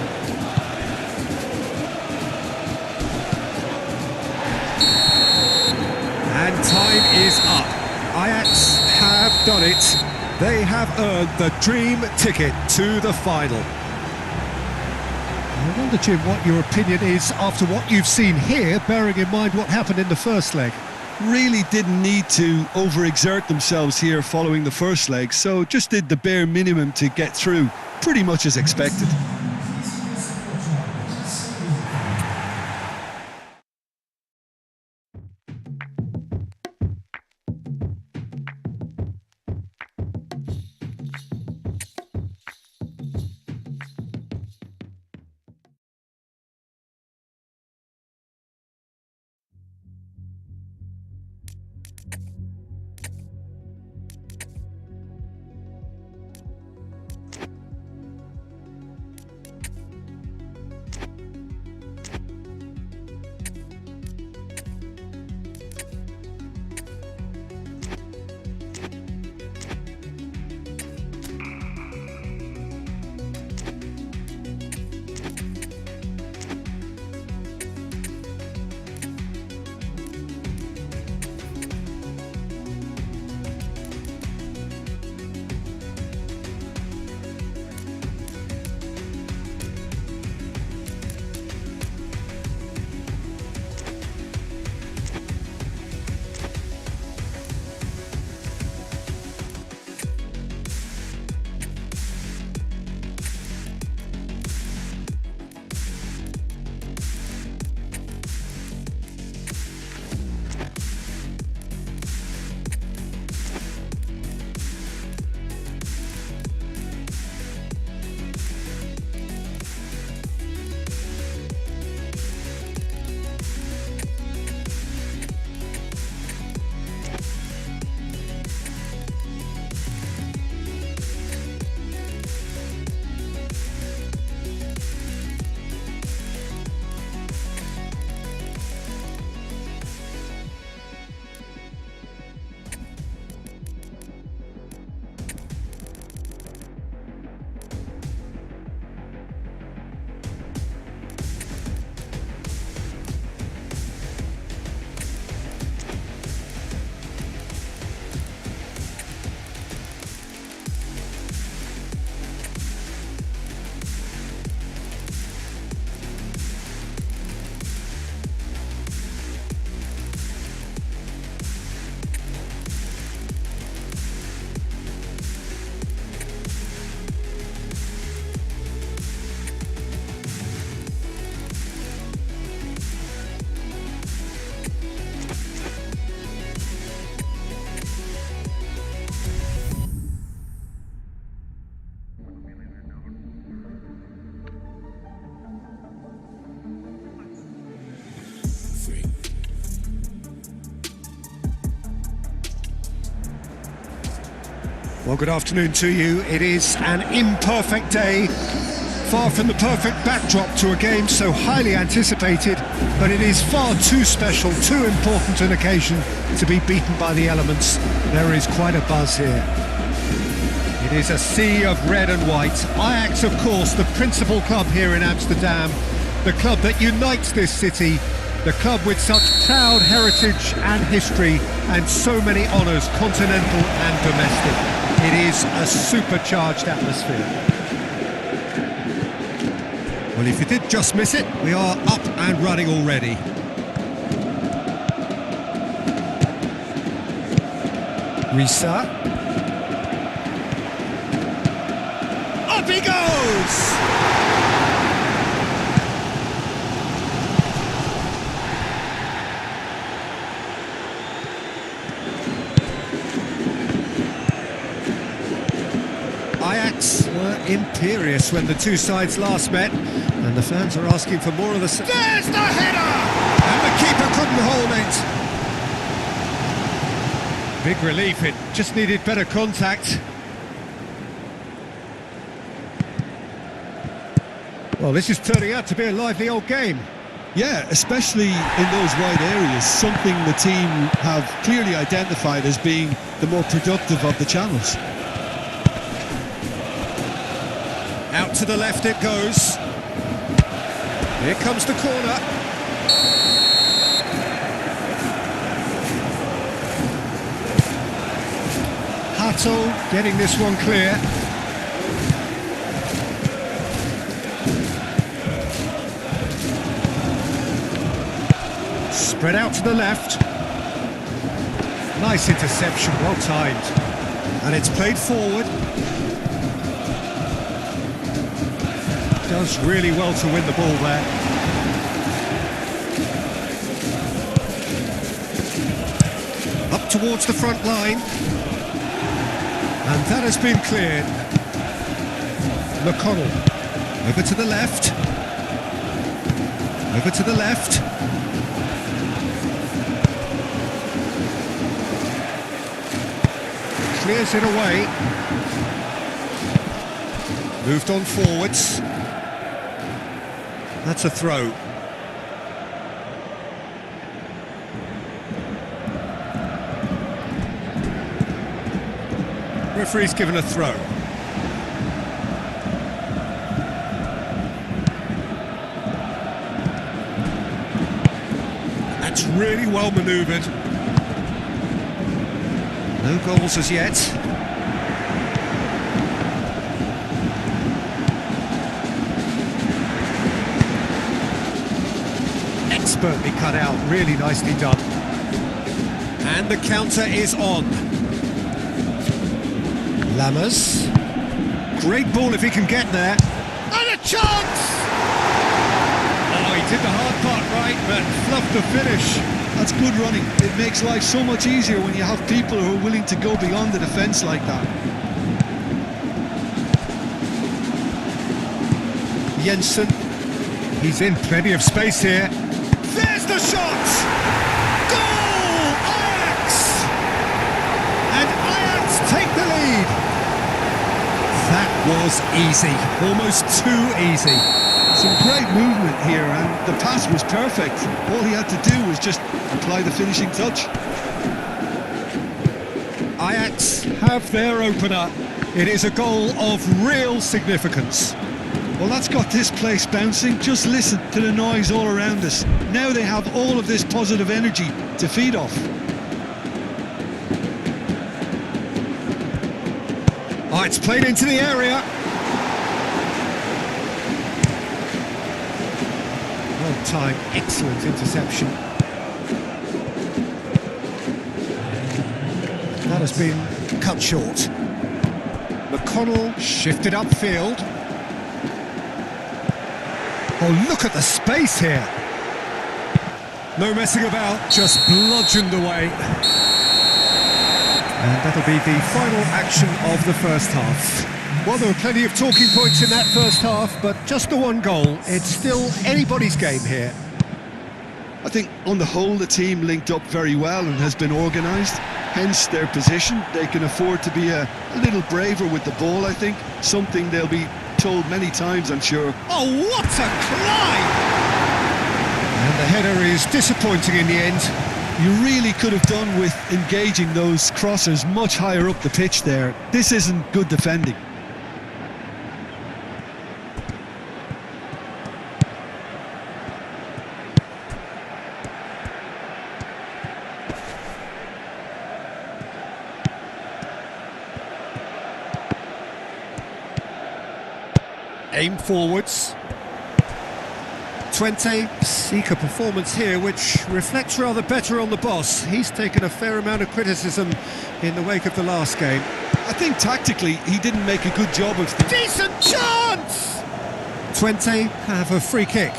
And time is up. Ajax have done it. They have earned the dream ticket to the final. I wonder, Jim, what your opinion is after what you've seen here, bearing in mind what happened in the first leg. Really didn't need to overexert themselves here following the first leg, so just did the bare minimum to get through, pretty much as expected. Well, good afternoon to you. It is an imperfect day, far from the perfect backdrop to a game so highly anticipated, but it is far too special, too important an occasion to be beaten by the elements. There is quite a buzz here. It is a sea of red and white. Ajax, of course, the principal club here in Amsterdam, the club that unites this city, the club with such proud heritage and history and so many honours, continental and domestic. It is a supercharged atmosphere. Well, if you did just miss it, we are up and running already. Risa. Up he goes! Ajax were imperious when the two sides last met, and the fans are asking for more of the same. There's the header! And the keeper couldn't hold it. Big relief, it just needed better contact. Well, this is turning out to be a lively old game. Yeah, especially in those wide areas, something the team have clearly identified as being the more productive of the channels. Out to the left it goes. Here comes the corner. Hato getting this one clear. Spread out to the left. Nice interception, well timed. And it's played forward. Does really well to win the ball there. Up towards the front line. And that has been cleared. McConnell. Over to the left. Over to the left. Clears it away. Moved on forwards. That's a throw. Referee's given a throw. That's really well manoeuvred. No goals as yet. Expertly cut out, really nicely done. And the counter is on. Lammers. Great ball if he can get there. And a chance! Oh, he did the hard part right, but fluffed the finish. That's good running. It makes life so much easier when you have people who are willing to go beyond the defence like that. Jensen. He's in plenty of space here. There's the shot! Goal! Ajax! And Ajax take the lead. That was easy, almost too easy. Some great movement here, and the pass was perfect. All he had to do was just apply the finishing touch. Ajax have their opener. It is a goal of real significance. Well, that's got this place bouncing. Just listen to the noise all around us. Now they have all of this positive energy to feed off. Oh, it's played into the area. Well timed, excellent interception. That has been cut short. McConnell shifted upfield. Oh, look at the space here. No messing about, just bludgeoned away. And that'll be the final action of the first half. Well, there were plenty of talking points in that first half, but just the one goal. It's still anybody's game here. I think on the whole the team linked up very well and has been organised. hence their position. They can afford to be a little braver with the ball, I think. Something they'll be told many times, I'm sure. Oh, what a climb! And the header is disappointing in the end. You really could have done with engaging those crossers much higher up the pitch there. This isn't good defending. Aim forwards. Twente seek a performance here which reflects rather better on the boss. He's taken a fair amount of criticism in the wake of the last game. I think tactically he didn't make a good job of things. Decent chance! Twente have a free kick.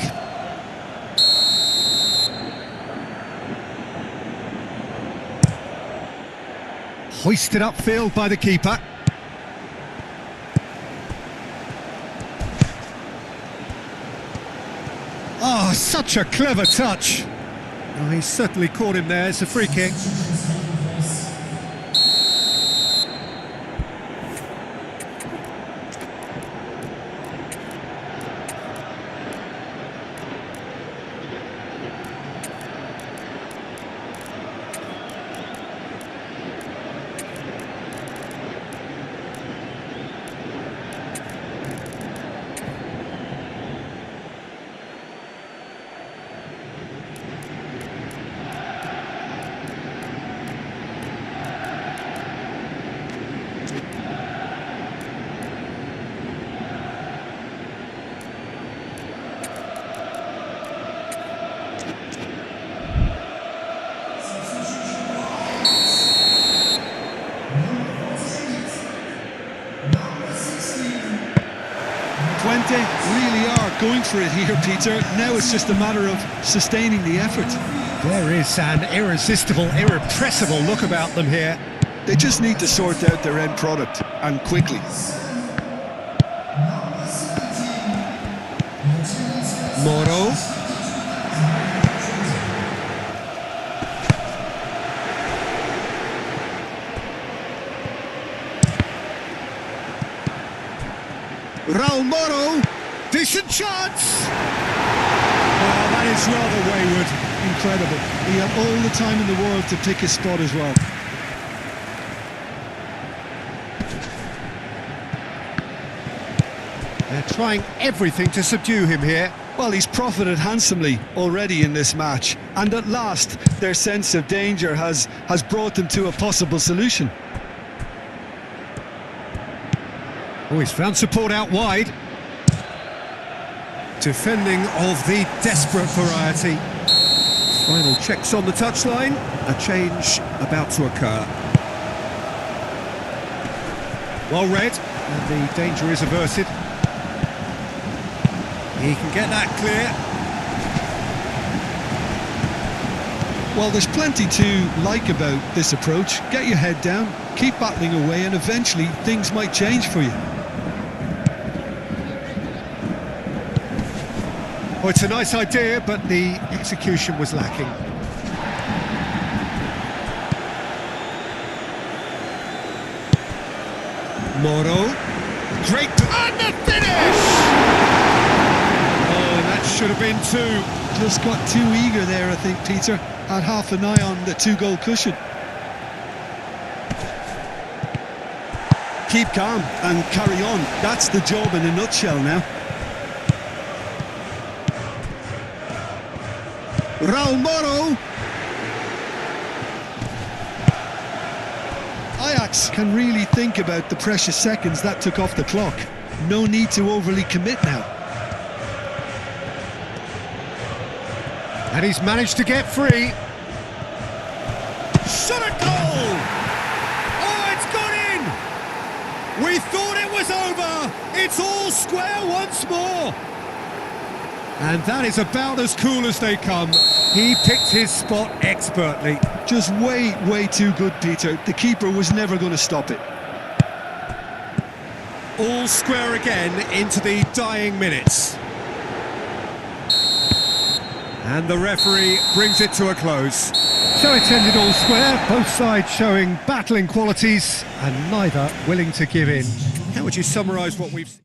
Hoisted upfield by the keeper. Oh, such a clever touch. Oh, he certainly caught him there. It's a free kick. Twente really are going for it here, Peter. Now it's just a matter of sustaining the effort. There is an irresistible, irrepressible look about them here. They just need to sort out their end product, and quickly. Moro. Raul Moro, decent chance! Oh, that is rather wayward. Incredible. He had all the time in the world to pick his spot as well. They're trying everything to subdue him here. Well, he's profited handsomely already in this match, and at last their sense of danger has brought them to a possible solution. Oh, he's found support out wide. Defending of the desperate variety. Final checks on the touchline. A change about to occur. Well read, and the danger is averted. He can get that clear. Well, there's plenty to like about this approach. Get your head down, keep battling away, and eventually things might change for you. Well, it's a nice idea, but the execution was lacking. Moro. Great. And the finish! Oh, that should have been two. Just got too eager there, I think, Peter. Had half an eye on the two-goal cushion. Keep calm and carry on. That's the job in a nutshell now. Raul Moro. Ajax can really think about the precious seconds that took off the clock. No need to overly commit now. And he's managed to get free. Shot at goal! Oh, it's gone in! We thought it was over! It's all square once more! And that is about as cool as they come. He picked his spot expertly. Just way too good, Peter. The keeper was never going to stop it. All square again into the dying minutes. And the referee brings it to a close. So it's ended all square, both sides showing battling qualities and neither willing to give in. How would you summarise what we've seen?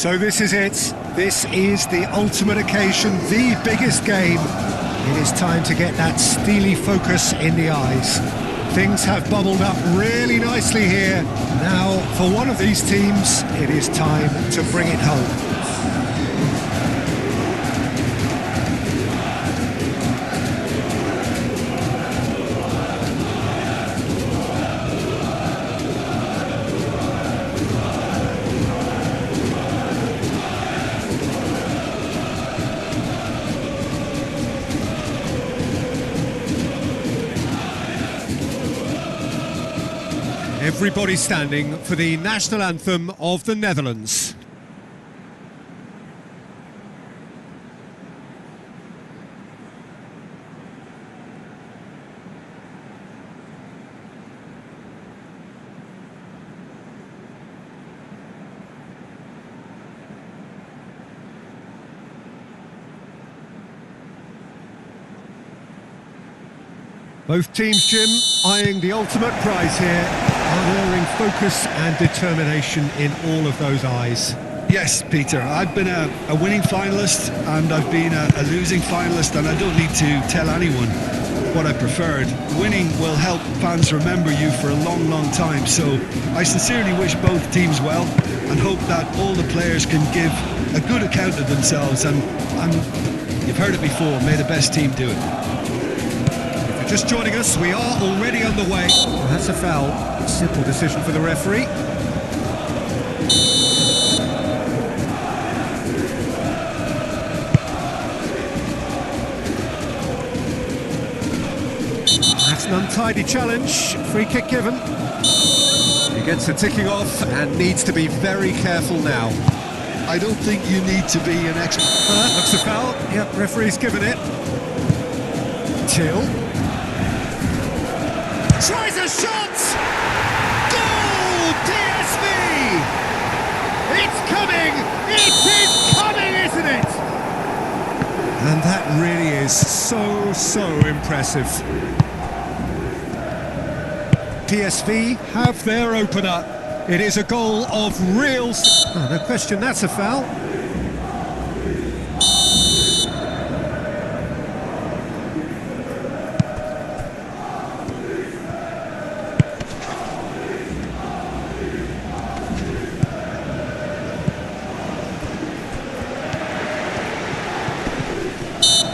So this is it. This is the ultimate occasion, the biggest game. It is time to get that steely focus in the eyes. Things have bubbled up really nicely here. Now, for one of these teams, it is time to bring it home. Everybody standing for the national anthem of the Netherlands. Both teams, Jim, eyeing the ultimate prize here. Unerring focus and determination in all of those eyes. Yes, Peter, I've been a winning finalist and I've been a losing finalist, and I don't need to tell anyone what I preferred. Winning will help fans remember you for a long, long time, so I sincerely wish both teams well and hope that all the players can give a good account of themselves, and you've heard it before, may the best team do it. If you're just joining us, we are already underway. Well, that's a foul. Simple decision for the referee. That's an untidy challenge. Free kick given. He gets the ticking off and needs to be very careful now. I don't think you need to be an expert. That looks a foul. Yep, referee's given it. Till. Tries a shot! Goal! PSV! It's coming! It is coming, isn't it? And that really is so impressive. PSV have their opener. It is a goal of real... Oh, no question, that's a foul.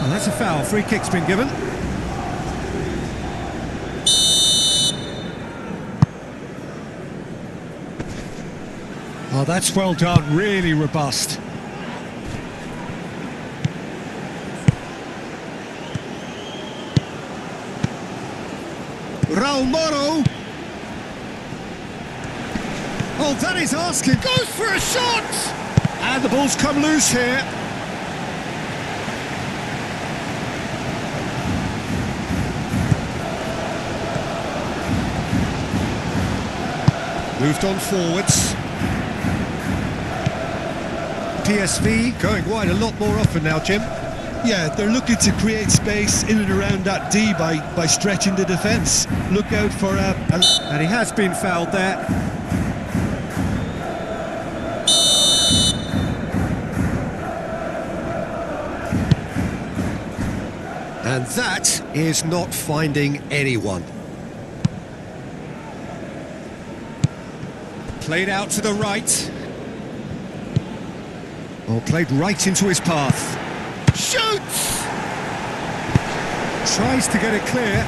Oh, that's a foul. Free kick's been given. Oh, that's well done, really robust. Raul Moro. Oh, that is asking. Goes for a shot! And the ball's come loose here. Moved on forwards. PSV going wide a lot more often now, Jim. Yeah, they're looking to create space in and around that D by stretching the defence. Look out for And he has been fouled there. And that is not finding anyone. Played out to the right. Oh, played right into his path. Shoots! Tries to get it clear.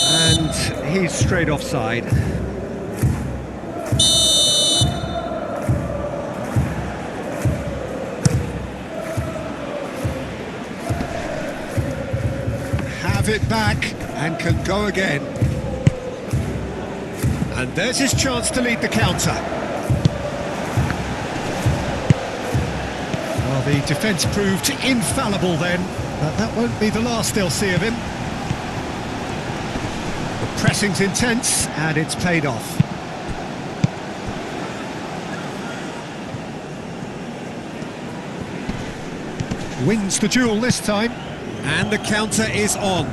And he's straight offside. It back and can go again. And there's his chance to lead the counter. Well, the defence proved infallible then, but that won't be the last they'll see of him. The pressing's intense and it's paid off. Wins the duel this time. And the counter is on.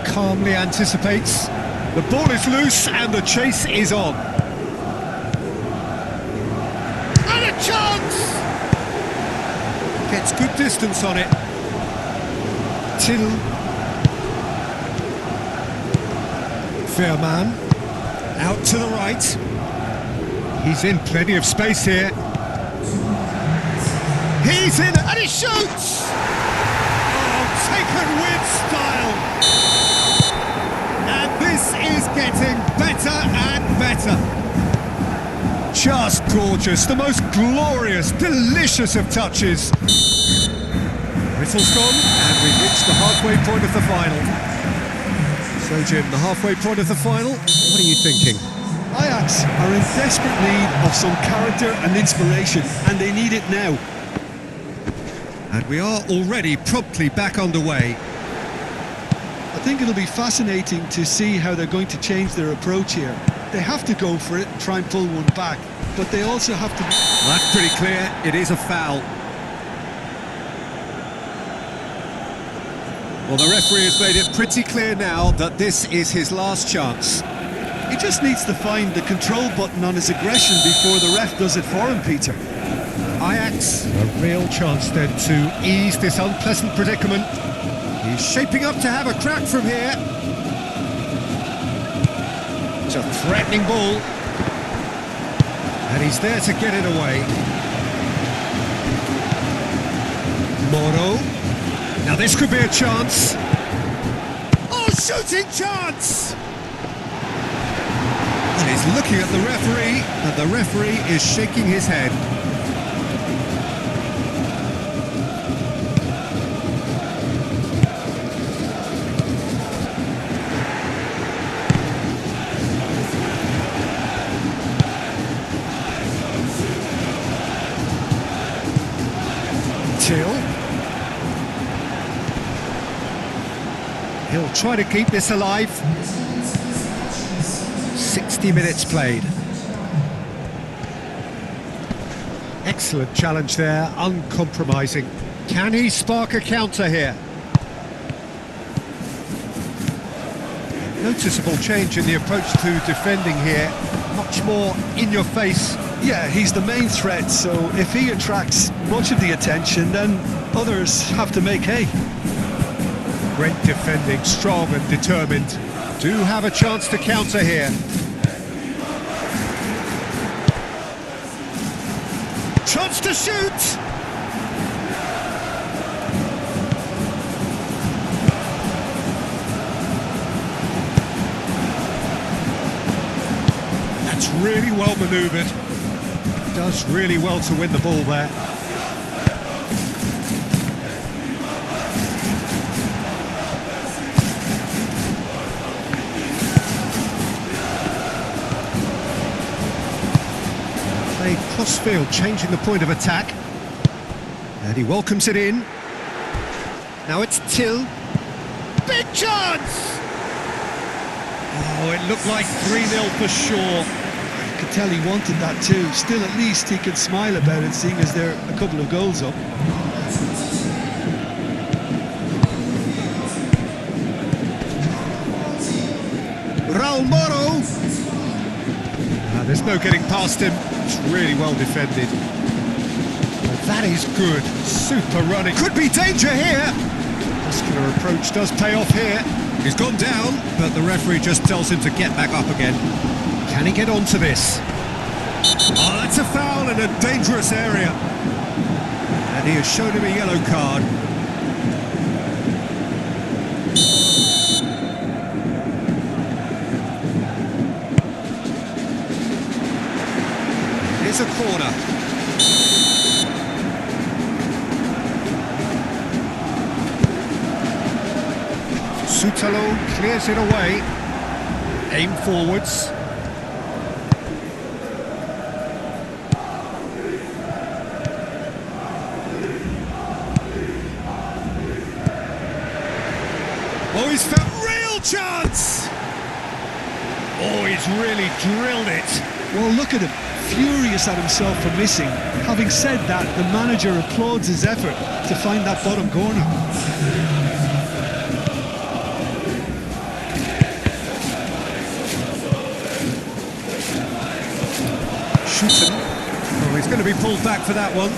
Calmly anticipates. The ball is loose and the chase is on. And a chance! Gets good distance on it. Till. Fairman. Out to the right. He's in plenty of space here. He's in and he shoots! Oh, taken with style! And this is getting better and better. Just gorgeous, the most glorious, delicious of touches. Whistle's gone, and we've reached the halfway point of the final. So, Jim, the halfway point of the final, what are you thinking? Ajax are in desperate need of some character and inspiration, and they need it now. And we are already promptly back underway. I think it'll be fascinating to see how they're going to change their approach here. They have to go for it and try and pull one back. but they also have to be... That's pretty clear, it is a foul. Well, the referee has made it pretty clear now that this is his last chance. He just needs to find the control button on his aggression before the ref does it for him, Peter. Ajax, a real chance then to ease this unpleasant predicament. He's shaping up to have a crack from here. It's a threatening ball. And he's there to get it away. Moro. Now this could be a chance. Oh, shooting chance! And he's looking at the referee, and the referee is shaking his head. Till. He'll try to keep this alive. 60 minutes played. Excellent challenge there, uncompromising. Can he spark a counter here? Noticeable change in the approach to defending here. Much more in your face. Yeah, he's the main threat, so if he attracts much of the attention, then others have to make hay. Great defending, strong and determined. Do have a chance to counter here. Chance to shoot! That's really well manoeuvred. Does really well to win the ball there. Played cross-field, changing the point of attack. And he welcomes it in. Now it's Till. Big chance! Oh, it looked like 3-0 for sure. I could tell he wanted that too. Still, at least he can smile about it, seeing as they're a couple of goals up. Raul Moro! There's no getting past him. It's really well defended. Well, that is good. Super running. Could be danger here. Muscular approach does pay off here. He's gone down, but the referee just tells him to get back up again. Can he get onto this? Oh, that's a foul in a dangerous area. And he has shown him a yellow card. Here's a corner. Soutalo clears it away. Aim forwards. Oh, he's found real chance! Oh, he's really drilled it. Well, look at him, furious at himself for missing. Having said that, the manager applauds his effort to find that bottom corner. Shooten. Oh, he's going to be pulled back for that one.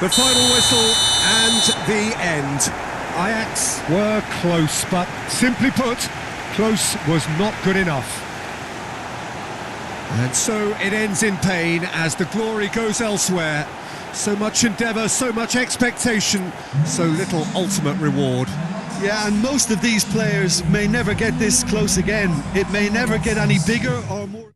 The final whistle and the end. Ajax were close, but simply put, close was not good enough. And so it ends in pain as the glory goes elsewhere. So much endeavour, so much expectation, so little ultimate reward. Yeah, and most of these players may never get this close again. It may never get any bigger or more...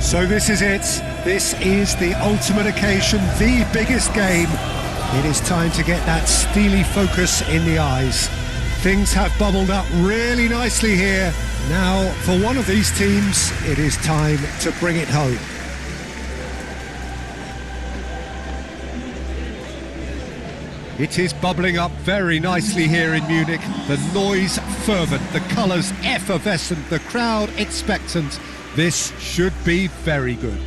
So this is it. This is the ultimate occasion, the biggest game. It is time to get that steely focus in the eyes. Things have bubbled up really nicely here. Now, for one of these teams, it is time to bring it home. It is bubbling up very nicely here in Munich. The noise fervent, the colours effervescent, the crowd expectant. This should be very good.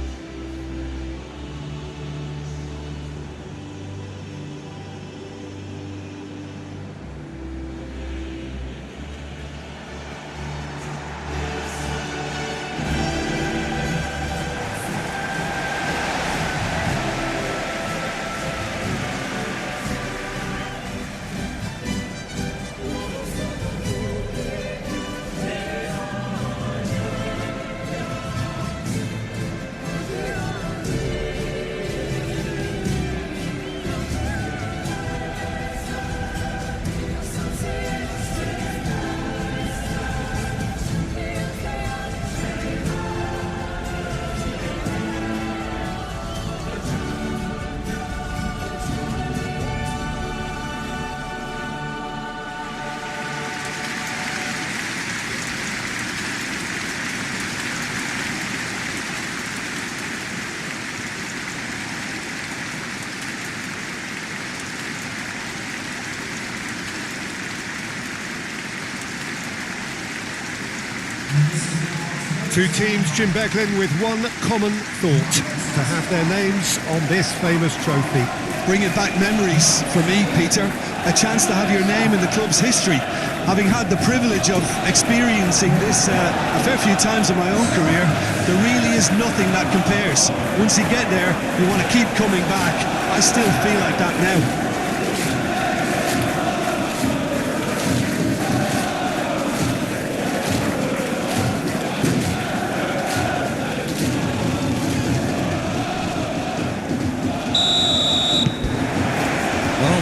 Two teams, Jim Beglin, with one common thought: to have their names on this famous trophy. Bringing back memories for me, Peter. A chance to have your name in the club's history. Having had the privilege of experiencing this a fair few times in my own career, there really is nothing that compares. Once you get there, you want to keep coming back. I still feel like that now.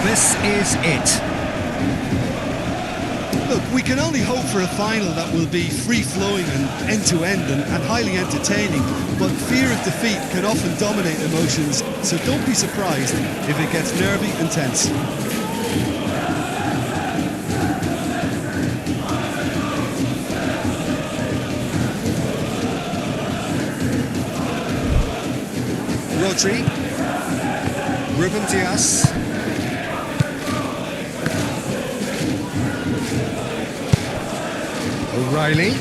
This is it. Look, we can only hope for a final that will be free-flowing and end-to-end and highly entertaining, but fear of defeat can often dominate emotions, so don't be surprised if it gets nervy and tense. Rodri, Ruben Dias. O'Reilly,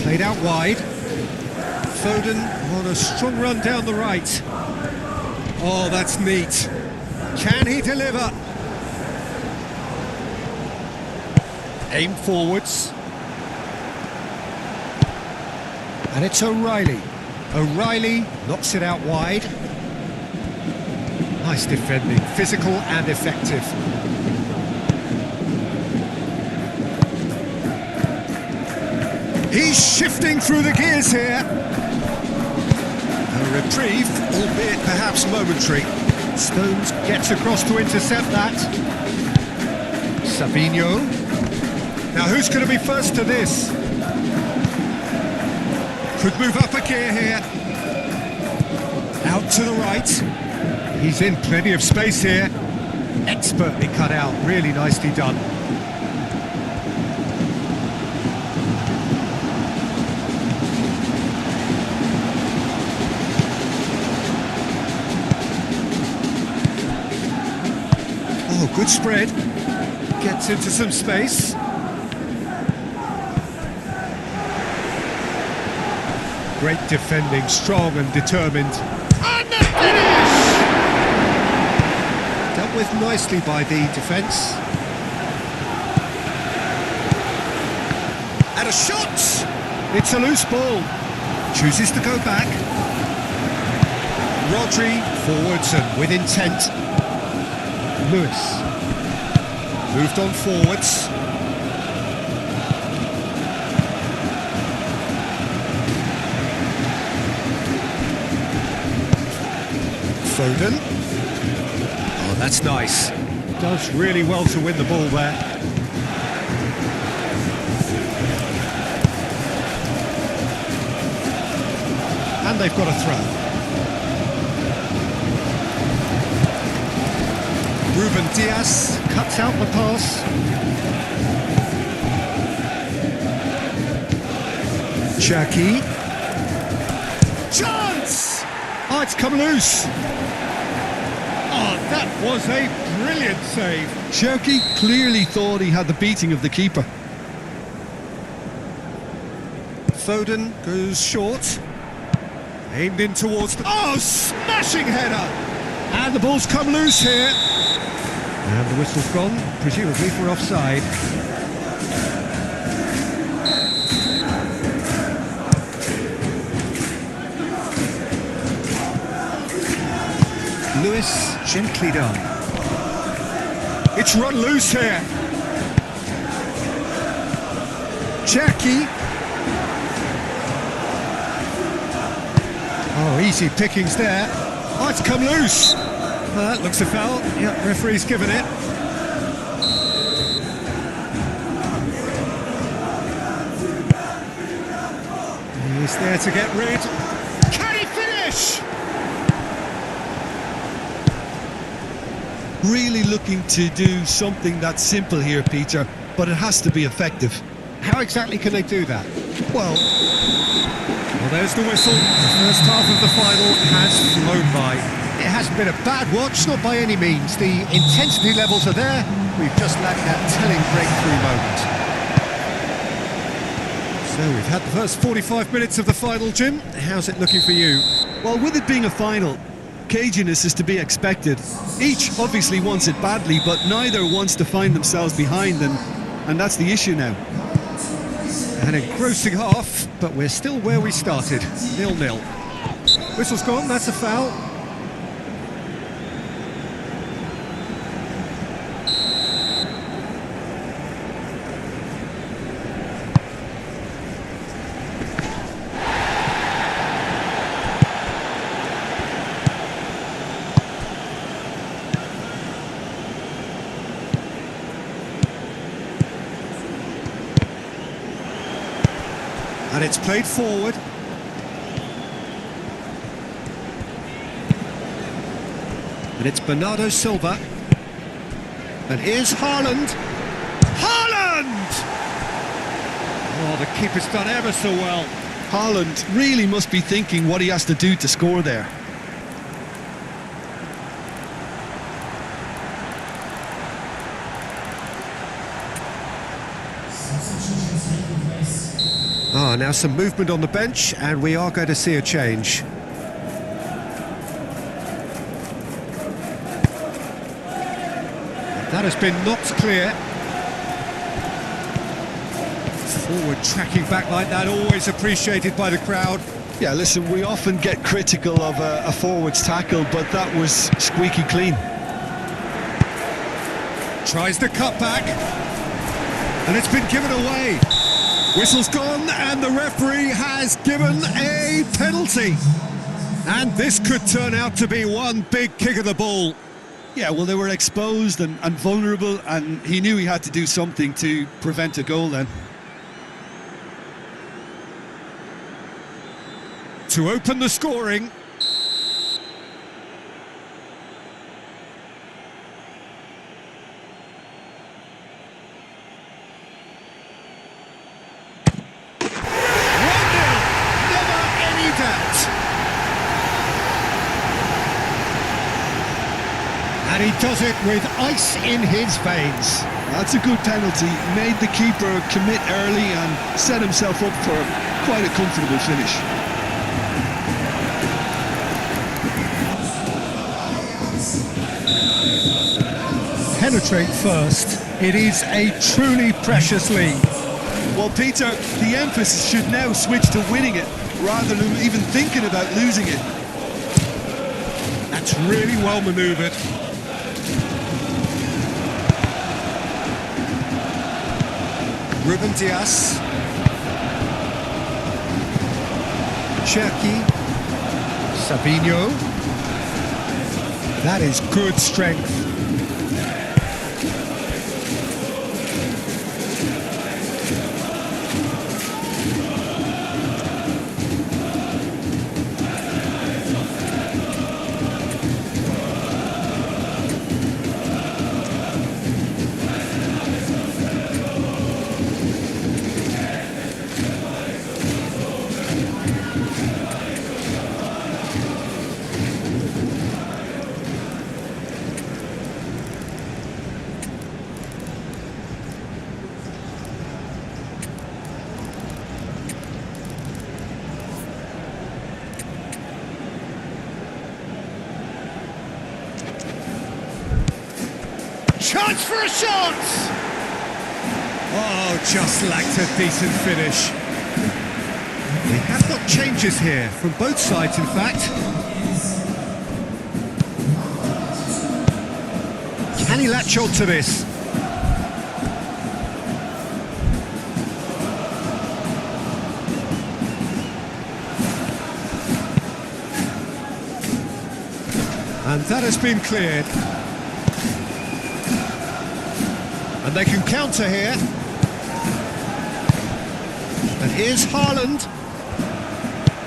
played out wide. Foden on a strong run down the right. Oh, that's neat. Can he deliver? Aim forwards. And it's O'Reilly. O'Reilly knocks it out wide. Nice defending, physical and effective. He's shifting through the gears here. A reprieve, albeit perhaps momentary. Stones gets across to intercept that. Savinho. Now who's going to be first to this? Could move up a gear here. Out to the right. He's in plenty of space here. Expertly cut out, really nicely done. Oh, good spread. Gets into some space. Great defending, strong and determined. And the finish! Dealt with nicely by the defence. And a shot! It's a loose ball. Chooses to go back. Rodri forwards and with intent. Lewis moved on forwards. Foden. Oh, that's nice. Does really well to win the ball there. And they've got a throw. Ruben Diaz cuts out the pass. Cherki. Chance! Oh, it's come loose. Oh, that was a brilliant save. Cherki clearly thought he had the beating of the keeper. Foden goes short. Aimed in towards the... Oh, smashing header! And the ball's come loose here. And the whistle's gone, presumably for offside. Lewis, gently done. It's run loose here. Cherki. Oh, easy pickings there. Oh, it's come loose. That looks a foul. Yeah, referee's given it. He's there to get rid. Can he finish? Really looking to do something that's simple here, Peter, but it has to be effective. How exactly can they do that? Well, there's the whistle. The first half of the final has flown by. It hasn't been a bad watch, not by any means. The intensity levels are there. We've just lacked that telling breakthrough moment. So we've had the first 45 minutes of the final, Jim. How's it looking for you? Well, with it being a final, caginess is to be expected. Each obviously wants it badly, but neither wants to find themselves behind, and that's the issue now. An engrossing half, but we're still where we started, 0-0. Whistle's gone, that's a foul. And it's played forward. And it's Bernardo Silva. And here's Haaland. Haaland! Oh, the keeper's done ever so well. Haaland really must be thinking what he has to do to score there. Ah, now some movement on the bench, and we are going to see a change. That has been knocked clear. Forward tracking back like that, always appreciated by the crowd. Yeah, listen, we often get critical of a forward's tackle, but that was squeaky clean. Tries the cut back, and it's been given away. Whistle's gone, and the referee has given a penalty. And this could turn out to be one big kick of the ball. Yeah, well, they were exposed and vulnerable, and he knew he had to do something to prevent a goal then. To open the scoring. And he does it with ice in his veins. That's a good penalty. Made the keeper commit early and set himself up for quite a comfortable finish. Penetrate first. It is a truly precious lead. Well, Peter, the emphasis should now switch to winning it rather than even thinking about losing it. That's really well manoeuvred. Ruben Diaz. Cherki. Savinho. That is good strength. chance for a shot! Oh, just lacked a decent finish. We have got changes here, from both sides in fact. Can he latch on to this? And that has been cleared. And they can counter here. And here's Haaland.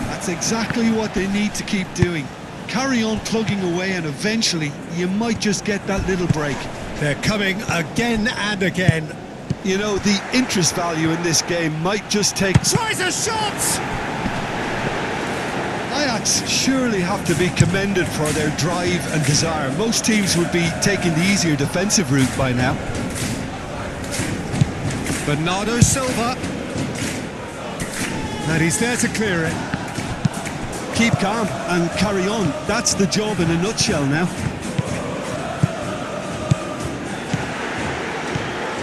That's exactly what they need to keep doing. Carry on plugging away and eventually you might just get that little break. They're coming again and again. You know, the interest value in this game might just take... Tries a shot! Ajax surely have to be commended for their drive and desire. Most teams would be taking the easier defensive route by now. Bernardo Silva. And he's there to clear it. Keep calm and carry on. That's the job in a nutshell now.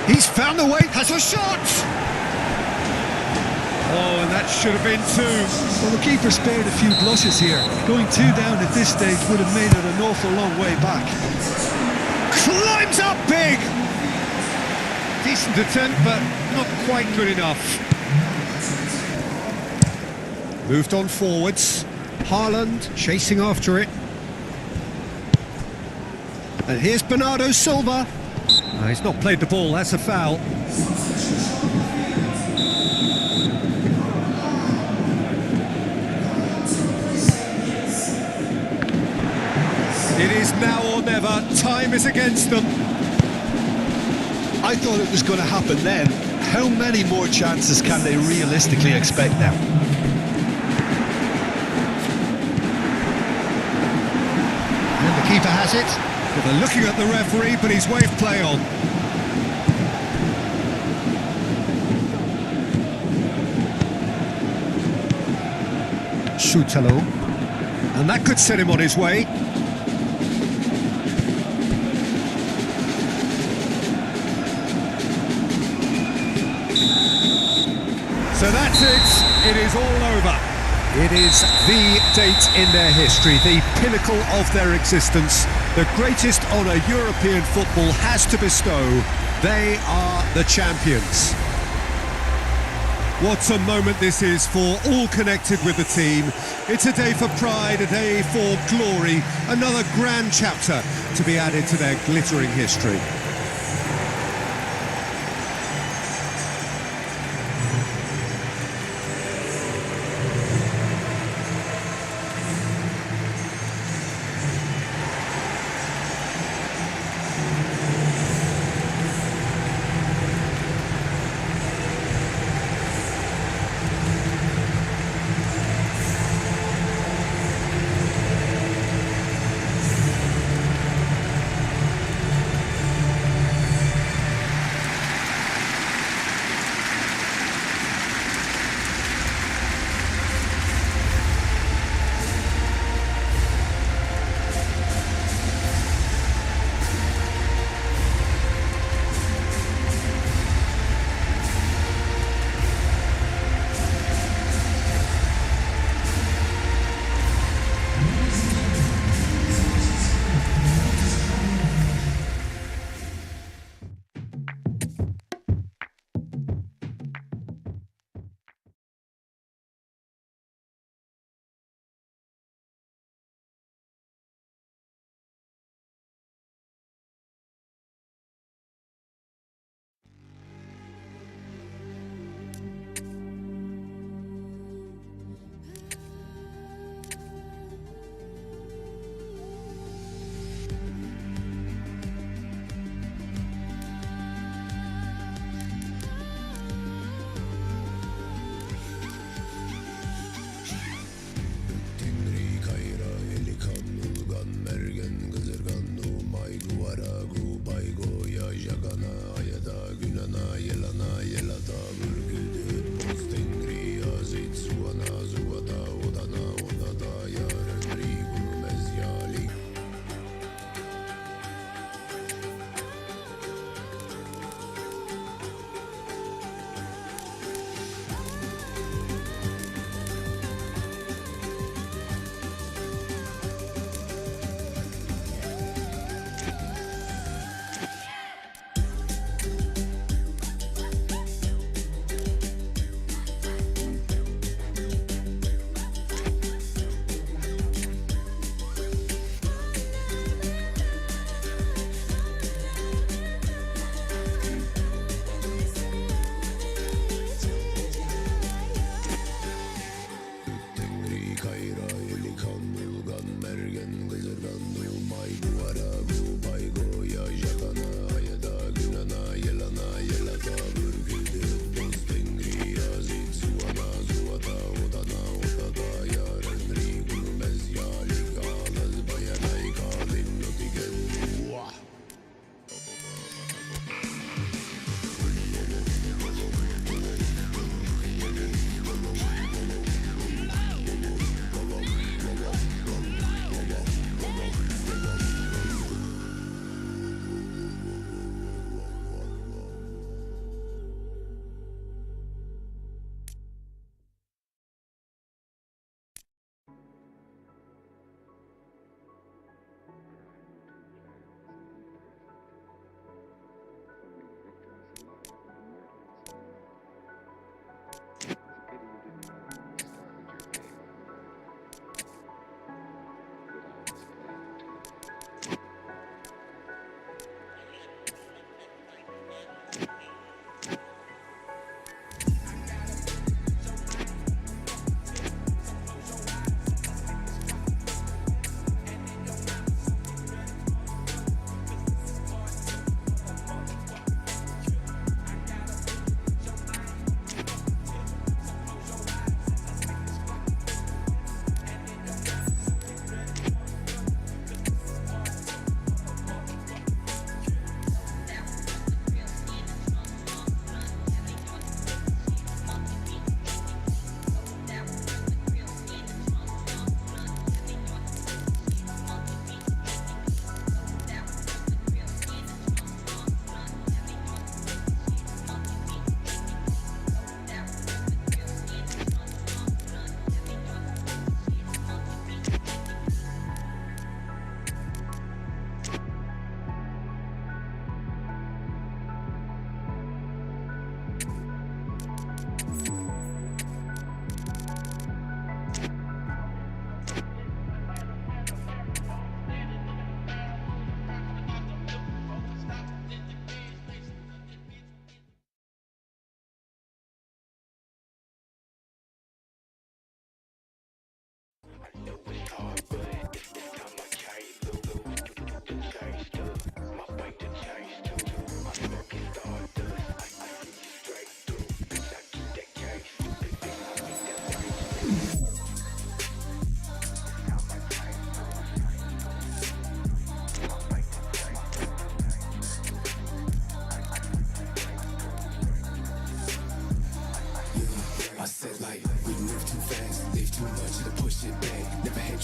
He's found the way, has a shot! Oh, and that should have been two. Well, the keeper spared a few blushes here. Going 2 down at this stage would have made it an awful long way back. Climbs up big! Decent attempt, but not quite good enough. Moved on forwards. Haaland chasing after it. And here's Bernardo Silva. Oh, he's not played the ball, that's a foul. It is now or never. Time is against them. I thought it was going to happen then. How many more chances can they realistically expect now? And the keeper has it. Well, they're looking at the referee, but he's waved play on. Schutalo. And that could set him on his way. So that's it. It is all over. It is the date in their history, the pinnacle of their existence, the greatest honour European football has to bestow. They are the champions. What a moment this is for all connected with the team. It's a day for pride, a day for glory, another grand chapter to be added to their glittering history.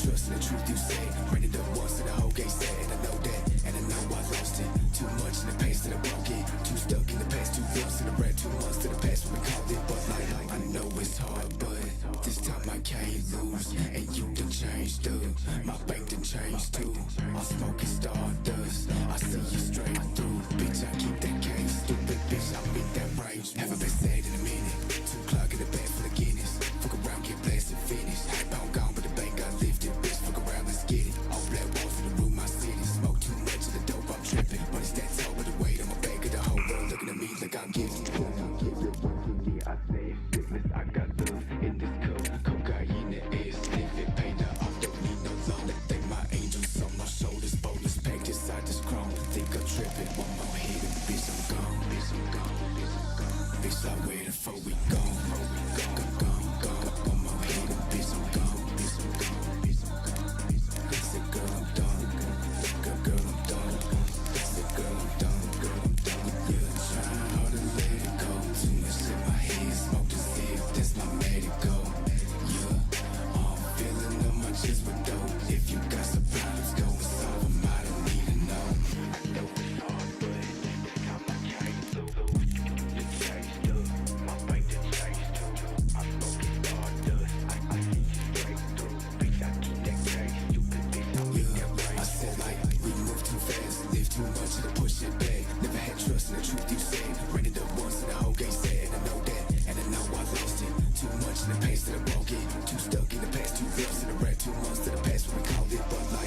trust in the truth you say. Ready the once and the whole game said. And I know that, and I know I lost it. Too much in the past that I broke it. Too stuck in the past, 2 months in the red, 2 months to the past when we called it. But like, I know it's hard, but this time I can't lose. And you done changed too. My bank done changed too. I'm smoking stardust. I see you straight through. Bitch, I keep that case. Stupid bitch, I beat that range. Haven't been sad in a minute. 2 o'clock in the bed for the Guinness. Fuck around, get blasted, finish. Pound gone, but the bank got lifted. Bitch, fuck around, let's get it. All black walls in the room, my city. Smoke too much of the dope, I'm tripping. But it's that tall with the weight on my back of the whole world looking at me like I'm gifted. I say sickness, I got love in this cup. Cocaine in the air, sniff it, pain her off. Don't need no love. Thank my angels on my shoulders. Bonus packed inside this chrome. Think I'm tripping. One more hit and bitch, I'm gone. Bitch, I'm gone. Bitch, I'm gone. Bitch, I waited before we gone. Gone. One more hit and bitch, I'm gone. Bitch, I'm gone. Bitch, I'm gone. Said girl, I'm done. Girl, I'm done. Said girl, I'm done. Girl, I'm done. Yeah, trying hard to let it go. Too much in my head. Smoke the zip. That's my medical. Yeah, I'm feeling on my chest with dope. If you got some problems, go and solve them. I don't need to know. I know it's hard, but this time I can't lose. Just changed up. My bank done changed too. I'm smoking stardust. I see you straight through. Bitch, I keep that case. Stupid bitch, I beat that range. I said like, we move too fast. Live too much to push it back. Never had trust in the truth you said. Ready the once and the whole game said. And I know that, and I know I lost it. Too much in the past that I broke it. Too stuck in the past, 2 months in the red, 2 months to the past when we called it. But like.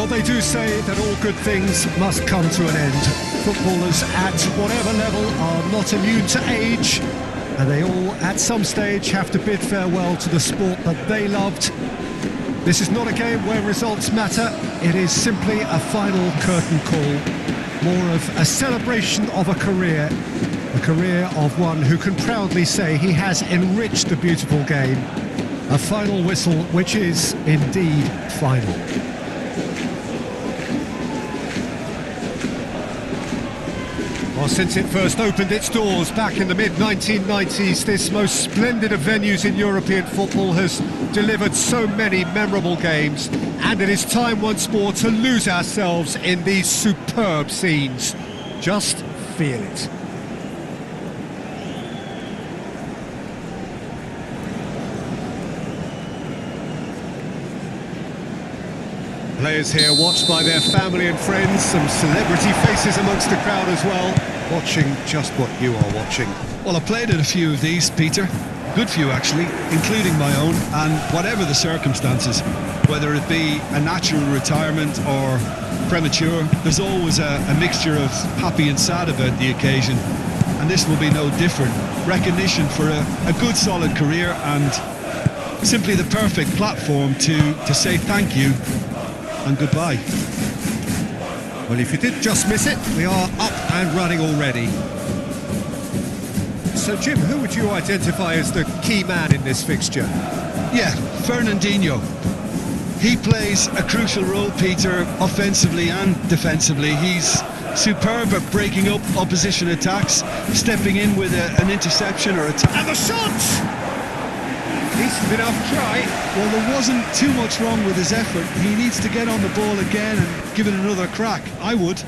Well, they do say that all good things must come to an end. Footballers at whatever level are not immune to age, and they all, at some stage, have to bid farewell to the sport that they loved. This is not a game where results matter. It is simply a final curtain call, more of a celebration of a career of one who can proudly say he has enriched the beautiful game. A final whistle which is indeed final. Well, since it first opened its doors back in the mid-1990s, this most splendid of venues in European football has delivered so many memorable games, and it is time once more to lose ourselves in these superb scenes. Just feel it. Players here watched by their family and friends, some celebrity faces amongst the crowd as well, watching just what you are watching. Well, I played at a few of these, Peter. Good few, actually, including my own. And whatever the circumstances, whether it be a natural retirement or premature, there's always a mixture of happy and sad about the occasion. And this will be no different. Recognition for a good, solid career, and simply the perfect platform to say thank you and goodbye. Well, if you did just miss it, we are up and running already. So, Jim, who would you identify as the key man in this fixture? Yeah, Fernandinho. He plays a crucial role, Peter, offensively and defensively. He's superb at breaking up opposition attacks, stepping in with an interception or a... And the shot! Decent enough try. Well, there wasn't too much wrong with his effort. He needs to get on the ball again and give it another crack. I would.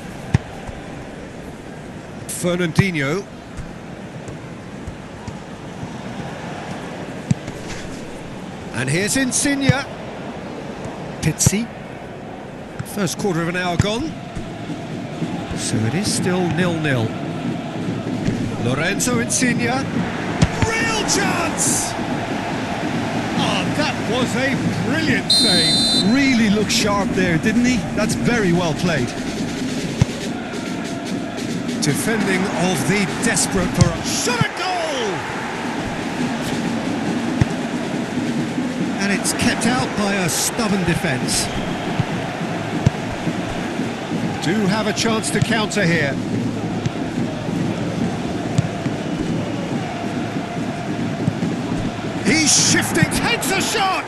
Fernandinho. And here's Insigne. Pizzi. First quarter of an hour gone. So it is still 0-0. Lorenzo Insigne. Real chance! Oh, that was a brilliant save. Really looked sharp there, didn't he? That's very well played. Defending of the desperate for a shot at goal! And it's kept out by a stubborn defence. Do have a chance to counter here. He's shifting, takes a shot!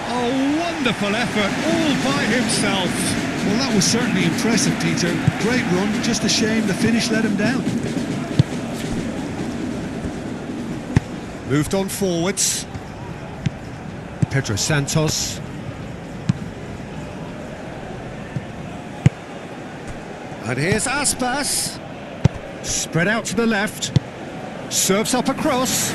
A wonderful effort, all by himself. Well, that was certainly impressive, Peter. Great run, just a shame the finish let him down. Moved on forwards. Pedro Santos. And here's Aspas. Spread out to the left. Serves up across.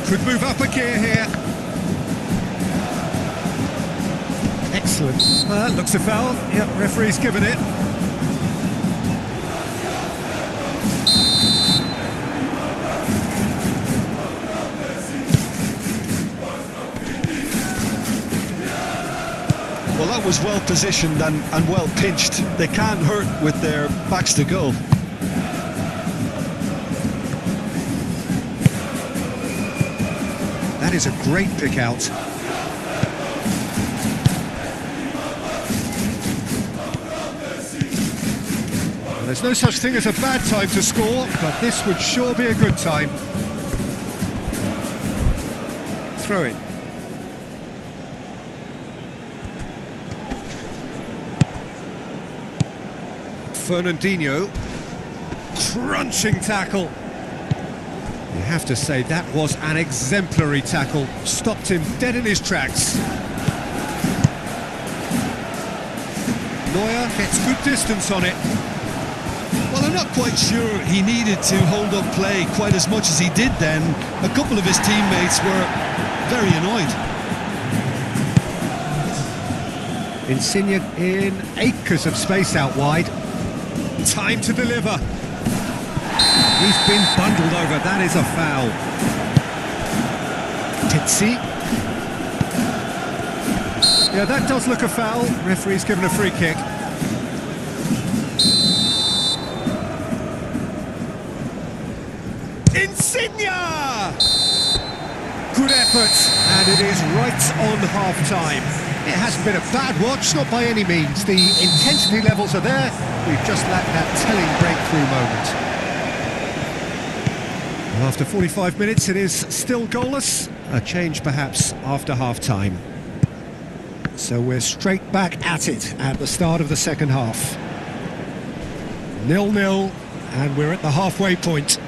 Could move up a gear here. Excellent. Looks a foul. Yep, referee's given it. Well, that was well positioned and well pinched. They can't hurt with their backs to goal. That is a great pick out. Well, there's no such thing as a bad time to score, but this would sure be a good time. Throw it. Fernandinho. Crunching tackle. You have to say that was an exemplary tackle. Stopped him dead in his tracks. Neuer gets good distance on it. Well, I'm not quite sure he needed to hold up play quite as much as he did then. A couple of his teammates were very annoyed. Insigne in acres of space out wide. Time to deliver. He's been bundled over, that is a foul. Mitzi. Yeah, that does look a foul. Referee's given a free kick. Insigne! Good effort, and it is right on half-time. It hasn't been a bad watch, not by any means. The intensity levels are there. We've just lacked that telling breakthrough moment. Well, after 45 minutes, it is still goalless. A change, perhaps, after half-time. So we're straight back at it at the start of the second half. 0-0, and we're at the halfway point.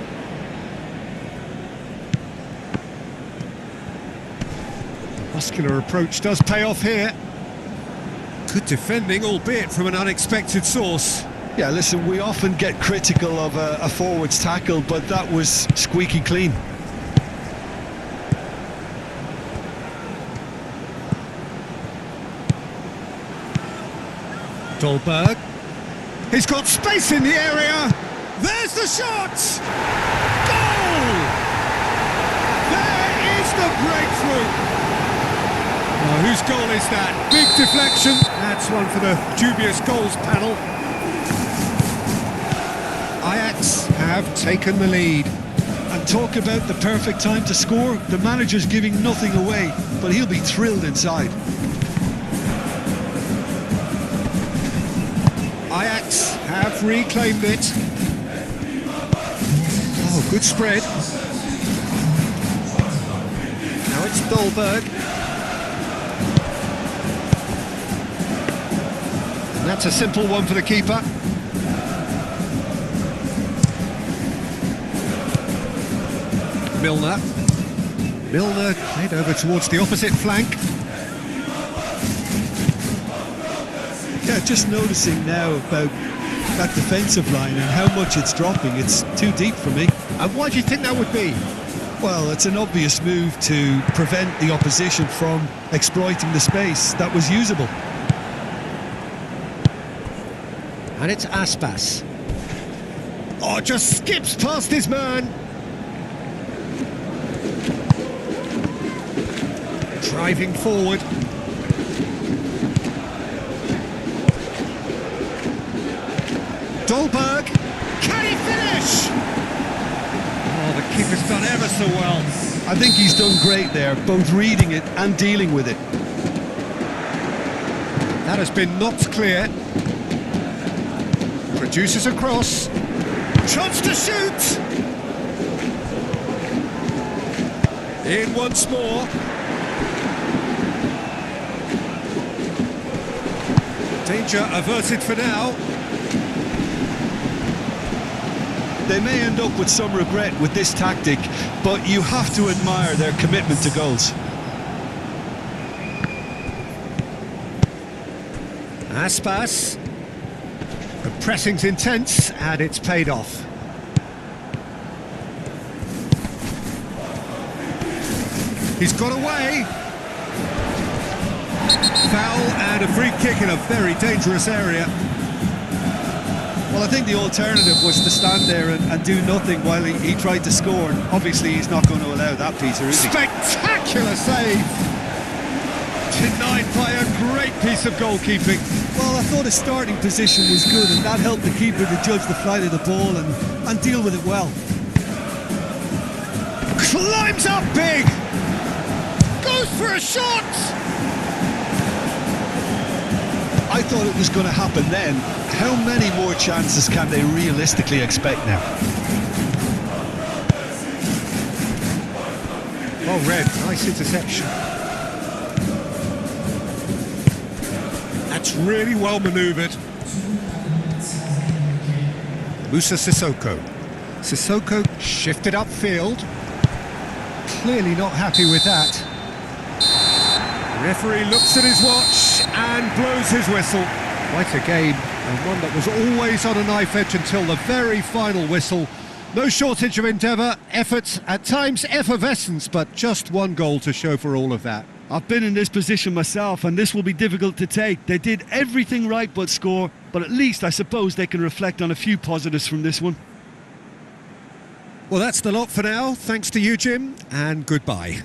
Muscular approach does pay off here. Good defending, albeit from an unexpected source. Yeah, listen, we often get critical of a forward's tackle, but that was squeaky clean. Dolberg. He's got space in the area. There's the shot! Goal! There is the breakthrough. Now, whose goal is that? Big deflection. That's one for the dubious goals panel. Ajax have taken the lead. And talk about the perfect time to score. The manager's giving nothing away, but he'll be thrilled inside. Ajax have reclaimed it. Oh, good spread. Now it's Dolberg. And that's a simple one for the keeper. Milner. Milner played over towards the opposite flank. Yeah, just noticing now about that defensive line and how much it's dropping. It's too deep for me. And why do you think that would be? Well, it's an obvious move to prevent the opposition from exploiting the space that was usable. And it's Aspas. Oh, just skips past his man. Driving forward. Dolberg. Can he finish? Oh, the keeper's done ever so well. I think he's done great there, both reading it and dealing with it. That has been knocked clear. Produces a cross. Chance to shoot. In once more. Danger averted for now. They may end up with some regret with this tactic, but you have to admire their commitment to goals. Aspas. The pressing's intense and it's paid off. He's got away. Foul and a free kick in a very dangerous area. Well, I think the alternative was to stand there and do nothing while he tried to score. And obviously, he's not going to allow that, Peter, is he? Spectacular save! Denied by a great piece of goalkeeping. Well, I thought his starting position was good, and that helped the keeper to judge the flight of the ball and deal with it well. Climbs up big! Goes for a shot! I thought it was going to happen then. How many more chances can they realistically expect now? Well read, nice interception. That's really well manoeuvred. Moussa Sissoko. Sissoko shifted upfield. Clearly not happy with that. Referee looks at his watch and blows his whistle. Quite a game, and one that was always on a knife edge until the very final whistle. No shortage of endeavour, effort, at times effervescence, but just one goal to show for all of that. I've been in this position myself, and this will be difficult to take. They did everything right but score, but at least I suppose they can reflect on a few positives from this one. Well, that's the lot for now. Thanks to you, Jim, and goodbye.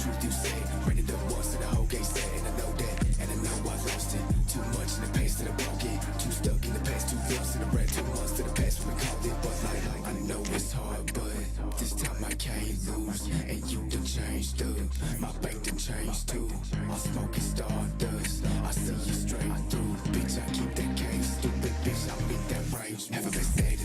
truth you say. Ready to once and the whole game set, and I know that, and I know I lost it. Too much in the pace that I won't get. Too stuck in the past, 2 months in the red, 2 months to the past when we called it. But like I know it's hard, but this time I can't lose. And you done changed up, my bank done changed too. I'm smoking stardust, I see you straight through. Bitch, I keep that case, stupid bitch, I'm in that range. Haven't been said